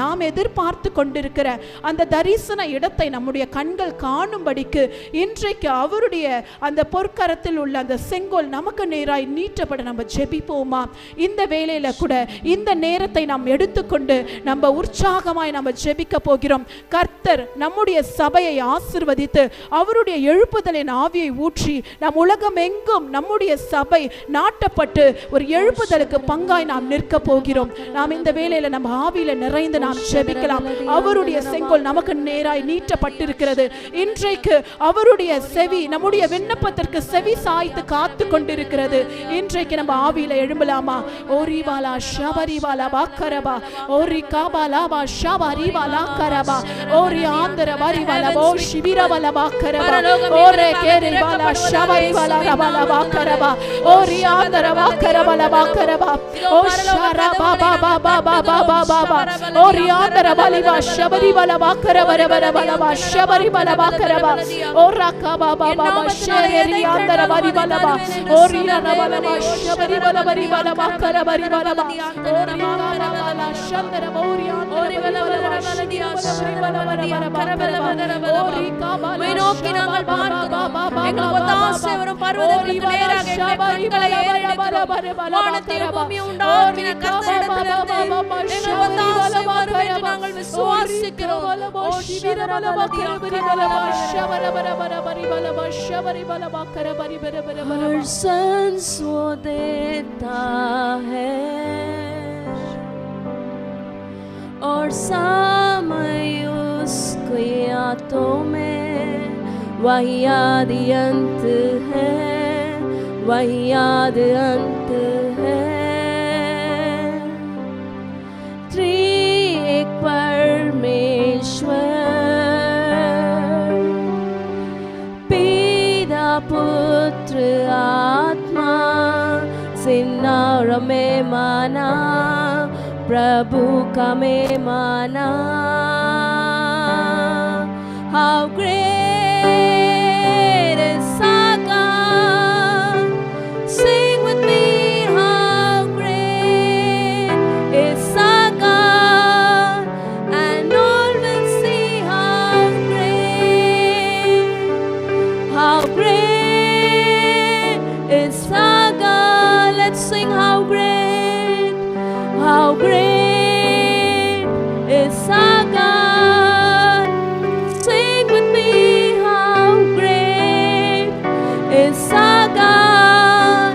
நாம் எதிர்பார்த்து கொண்டிருக்கிற அந்த தரிசன இடத்தை நம்முடைய கண்கள் காணும்படிக்கு இன்றைக்கு அவருடைய அந்த பொற்கரத்தில் உள்ள அந்த செங்கோல் நமக்கு நேராய் நீட்டப்பட நம்ம ஜெபிப்போமா? இந்த வேளையில கூட இந்த நேரத்தை நாம் எடுத்துக்கொண்டு நம்ம உற்சாகமாய் நம்ம ஜெபிக்க போகிறோம். கர்த்தர் நம்முடைய சபையை ஆசீர்வதித்து அவருடைய எழுப்புதலின் ஆவியை ஊற்றி நம் உலகம் எங்கும் நம்முடைய சபை நாட்டப்பட்டு ஒரு எழுப்புதலுக்கு பங்காய் நாம் நிற்க போகிறோம். நாம் இந்த வேளையில நம்ம ஆவியில நிறைந்து நாம் ஜெபிக்கலாம். அவருடைய செங்கோல் நமக்கு நேராய் நீட்டப்பட்டிருக்கிறது. இன்றைக்கு அவருடைய செவி நம்முடைய விண்ணப்பத்திற்கு செவி சாய்த்து காத்து கொண்டிருக்கிறது. இன்றைக்கு நம்ம ஆவியில எழும்பலாமா? ஓரிவாலா ஷபரிவாலா பாக்கரபா, ஓரி காபாலாபா ஷபரிவாலா கரபா, ஓரி ஆந்தரபரிவாலா ஓ ஷிபிரவாலா பாக்கரபா, ஓரே கேரிவாலா ஷபரிவாலா ரபாலா பாக்கரபா, ஓரி ஆந்தரபா கரபாலா பாக்கரபா, ஓ ஷரபா பாபா பாபா பாபா பாபா, ஓரி ஆந்தரபாலிவா ஷபரிவாலா பாக்கரபரபரபலா ஷபரிவாலா பாக்கரபா, ஓரா காபா பாபா ஷேரி ஆந்தரபரிவாலா ஓரியானா பலமா ஷபரிவாலா பரிவாலா கரபரிவாலா ஓரியானா ஷந்தர ஓரியானா ஓரிவாலா ஷபரிவாலா கரபரபரபா ஓரி காபாலா நோக்கி நாங்கள் பார்க்கிறோம். எங்களுக்கு ஒத்தாசை வரும் பர்வதங்களுக்கு நேராக கண்களை ஏறெடுக்கிறோம். வானத்தையும் பூமியையும் உண்டாக்கின கர்த்தரிடத்திலிருந்து எங்களுக்கு ஒத்தாசை வரும் என்று நாங்கள் விசுவாசிக்கிறோம். हर सांस वो देता है और समय उसकी यादों में वही आदि अंत है, वही आदि अंत है। त्रिएक परमेश्वर पिता पुत्र आत्मा सिन्नार में माना प्रभु का में माना। How great is our God, sing with me, how great is our God, and all will see how great is our God. Let's sing how great is our God. Sing with me, how great is our God,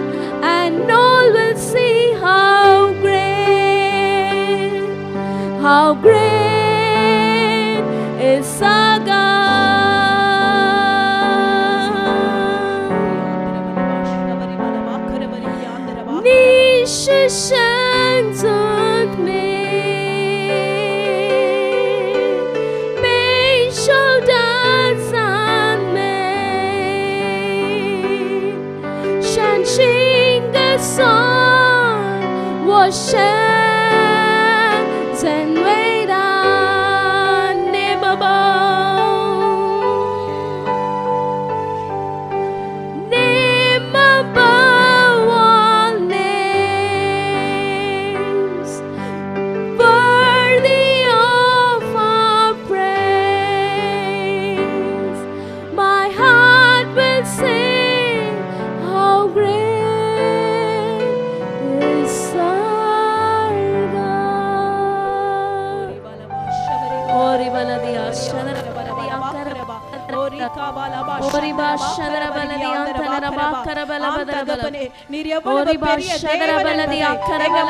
and all will see how great is our God. Nische scheint und mig shoulders on me, shan shinga song was shans and wait on nimabo names worthy of our praise. My heart will sing how great is our God. Ori baladia shadara baladia karaba ori kabalaba ori bashadara baladia antanara karabala badala நீர் எவ்வளவு பெரிய தேவன்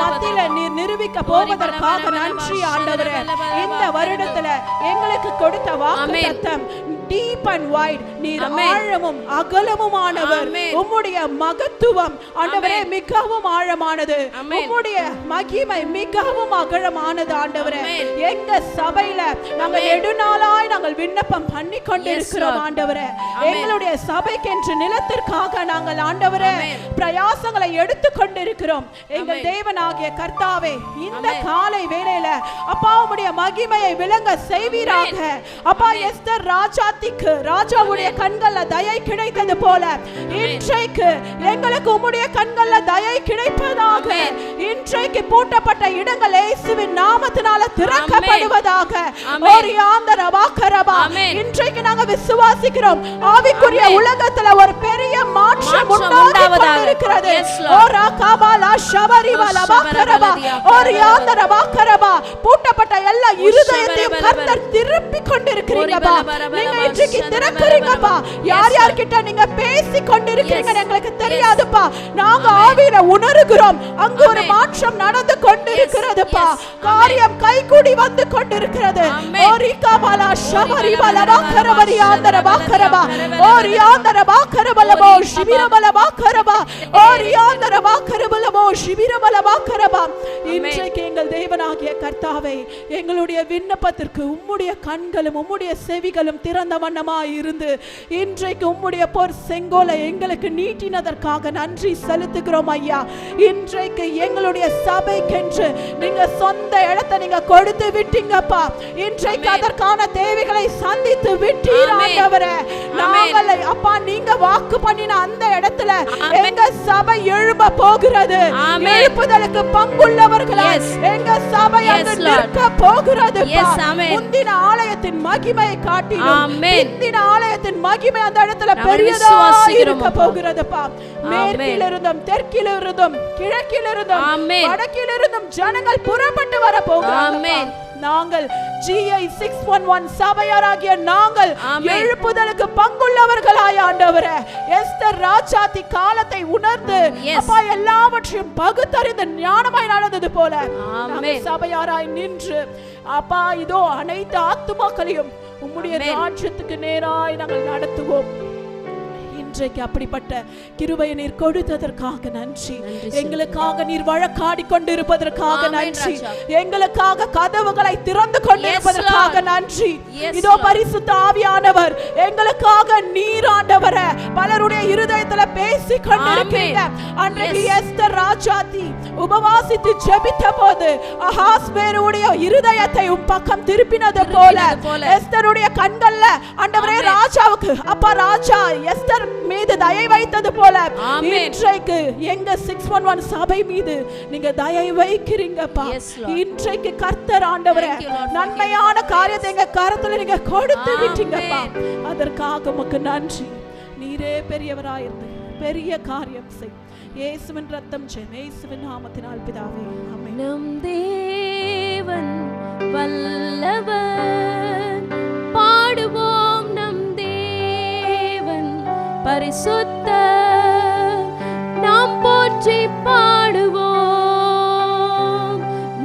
மத்தியில நீர் நிரூபிக்க போவதற்காக நன்றி ஆண்டவரே. இந்த வருடத்துல எங்களுக்கு கொடுத்த வாக்குத்தத்தம் deep and wide, நீர் ஆழமும் அகலமுமானவர். உம்முடைய மகத்துவம் ஆண்டவரே மிகவும் ஆழமானது. உம்முடைய மகிமை மிகவும் அகலமானது ஆண்டவரே. எங்க சபையில நாங்கள் நெடுநாளாய் நாங்கள் விண்ணப்பம் பண்ணி கொண்டிருக்கிறோம் ஆண்டவரே. எங்களுடைய சபைக்கென்று நிலத்திற்காக நாங்கள் ஆண்டவரே பிரயாசங்களை எடுத்து கொண்டிருக்கிறோம். எங்கள் தேவனாகிய கர்த்தாவே, இந்த காலை வேளையில அப்பா உம்முடைய மகிமையை விளங்க செய்வீராக. அப்பா எஸ்தர் ராஜாவுடைய கண்கள்ல தயை கிடைத்தது போல இன்றைக்கு எங்களுக்கு உம்முடைய கண்கள்ல தயை கிடைப்பதாக. இன்றைக்கு பூட்டப்பட்ட இடங்கள் இயேசுவின் நாமத்தினால திறக்கப்படுவதாக. இன்றைக்கு நாங்க விசுவாசிக்கிறோம், ஆவிக்குரிய உலகத்துல ஒரு பெரிய மாற்றம் உண்டாகிறது. பூட்டப்பட்ட எல்லா இருதயத்தையும் கர்த்தர் திருப்பி கொண்டிருக்கிறீங்கப்பா. நீங்க இன்றைக்கு திறக்கிறீங்கப்பா. யார் யார் கிட்ட நீங்க பேசி கொண்டிருக்கிறீங்க எங்களுக்கு தெரியாதுப்பா. நாங்க ஆவியில உணர்கிறோம், அங்கு ஒரு மாற்றம் நடந்து கொண்டிருக்கிறதுப்பா. காரியம் கைகூடி வந்து கொண்டிருக்கிறது. ஓரிகாபாலா ஷபரிபாலா கரவரியாந்தரபா கரபா ஓரியாந்தரபா கரபலபோ ஷிபிரபலபா கரபா ஓரியாந்தரபா கரபலபோ ஷிபிரபலபா கரபா. இன்றைக்கு எங்கள் தேவனாகிய கர்த்தாவே, எங்களுடைய விண்ணப்பத்திற்கு உம்முடைய கண்களும் உம்முடைய செவிகளும் திறந்த வண்ணமாய் இருந்து இன்றைக்கு உம்முடைய பொற் செங்கோலை எங்களுக்கு நீட்டினதற்காக நன்றி செலுத்துகிறோம் ஐயா. இன்றைக்கு எங்களுடைய சபைக்கென்று நீங்க சொந்த இடத்தை நீங்க கொடுத்து விட்டீங்கப்பா. இன்றைக்கு அதற்கான தேவைகளை சந்தித்து விட்டீர் ஆண்டவரே. நாங்கள் அப்பா நீங்க வாக்கு பண்ணின அந்த இடத்துல எங்க சபை எழும்ப போகிறது. எழுப்புதலுக்கு பங்குள்ளவர்களாய் எங்க சபை அங்கு நிற்க போகிறது. முந்தின ஆலயத்தின் மகிமையை காட்டிலும் பிந்தின ஆலயத்தின் மகிமை அந்த இடத்துல பெரியதா இருக்க போகிறதுப்பா. மேற்கிலிருந்தும் தெற்கிலிருந்தும் கிழக்கிலிருந்தும் வடக்கிலிருந்தும் ஜனங்கள் புறப்பட்டு வர போகிறாங்க. நாங்கள் GI 611 சபையாராகிய நாங்கள் எழுப்புதலுக்கு பங்குள்ளவர்களாய் ஆண்டவரே, எஸ்தர் ராஜாத்தி காலத்தை உணர்ந்து அப்பா எல்லாவற்றையும் பகுத்தறிந்து ஞானமாய் நடந்தது போல சபையாராய் நின்று அப்பா இதோ அனைத்து ஆத்துமாக்களையும் உம்முடைய ராஜ்யத்துக்கு நேராய் நாங்கள் நடத்துவோம். இன்றைக்கு அப்படிப்பட்ட கிருபையை நீர் கொடுத்ததற்காக நன்றி. எங்களுக்காக நீர் வழக்காடி கொண்டிருப்பதற்காக நன்றி. எங்களுக்காக கதவுகளை திறந்து கொண்டிருப்பதற்காக நன்றி. இதோ பரிசுத்த ஆவியானவர் எங்களுக்காக நீர் ஆண்டவரே பலருடைய இருதயத்துல பேசி கொண்டிருக்கிறீங்க. அன்றைக்கு எஸ்தர் ராஜாத்தி உபவாசித்து ஜெபித்த போது அஹாஸ்வேருடைய இருதயத்தை உம் பக்கம் திருப்பினது போல எஸ்தருடைய கண்கள்ல ஆண்டவரே ராஜாவுக்கு அப்பா ராஜா எஸ்தர் மீது தயை வைத்தது போல இன்றைக்கு எங்க 611 சபை மீது நீங்க தயை வைக்கிறீங்கப்பா. இன்றைக்கு கர்த்தர் ஆண்டவரே நன்மையான காரியத்தை எங்க கரத்துல நீங்க கொடுத்து விட்டீங்கப்பா. அதற்காக உமக்கு நன்றி. நீரே பெரியவராயிருந்து பெரிய காரியம் செய். இயேசுவின் ரத்தம் ஜெயம், இயேசுவின் நாமத்தினால் பிதாவே ஆமென். நம் தேவன் வல்லவர், பாடுவோம் நம் தேவன் பரிசுத்தர், நாம் போற்றி பாடுவோம்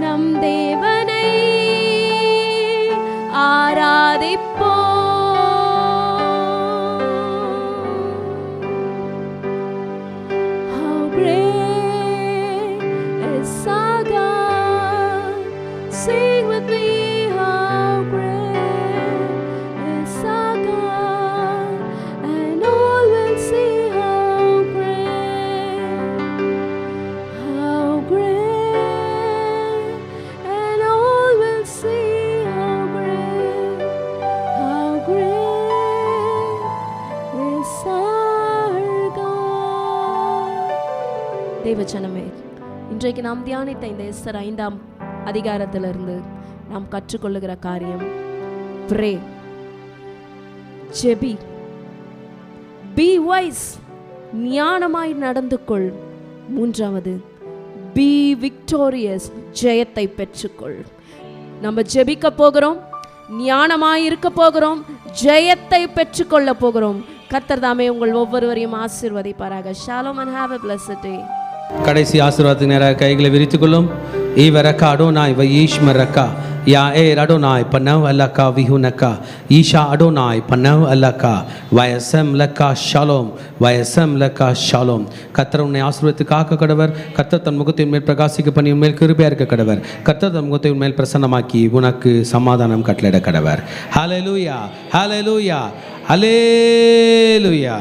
நம் தேவனை ஆராதிப்போம். How great is our God, sing with me. How great is our God, and all will see how great, and all will see how great is our God. தேவஜனமே, இன்றைக்கு நாம் தியானித்த இந்த எஸ்தர் 5ஆம் அதிகாரத்திலிருந்து நாம் கற்றுக்கொள்ளுகிற காரியம், ப்ரே, ஜெபி, பி வைஸ், ஞானமாய் நடந்து கொள். 3வது, பி விக்டோரியஸ், ஜெயத்தை பெற்றுக்கொள். நம்ம ஜெபிக்க போகிறோம், ஞானமாய் இருக்க போகிறோம், ஜெயத்தை பெற்றுக்கொள்ள போகிறோம். கர்த்தர் தாமே உங்கள் ஒவ்வொருவரையும் ஆசீர்வதிப்பாராக. Shalom and have a blessed day. கடைசி ஆசீர்வாதத்துக்கு நேராக கைகளை விரித்துக் கொள்ளும். ஈவரக்கா அடோனாய் வயீஷ்மரக்கா யாஏர் அடோனாய் பனவ் அல்லக்கா விஹுனக்கா ஈஷா அடோனாய் பனவ் அல்லக்கா வயசம் லக்கா ஷாலோம் வயசம் லக்கா ஷாலோம். கர்த்தர் உன்னை ஆசீர்வதித்து காக்க கடவர். கர்த்தர் தன் முகத்தின் மேல் பிரகாசிக்க பண்ணி உன்மேல் கிருபையா இருக்க கடவர். கர்த்தர் தன் முகத்தின் மேல் பிரசன்னமாக்கி உனக்கு சமாதானம் கட்டளையிட கடவர். ஹல்லேலூயா, ஹல்லேலூயா, ஹல்லேலூயா.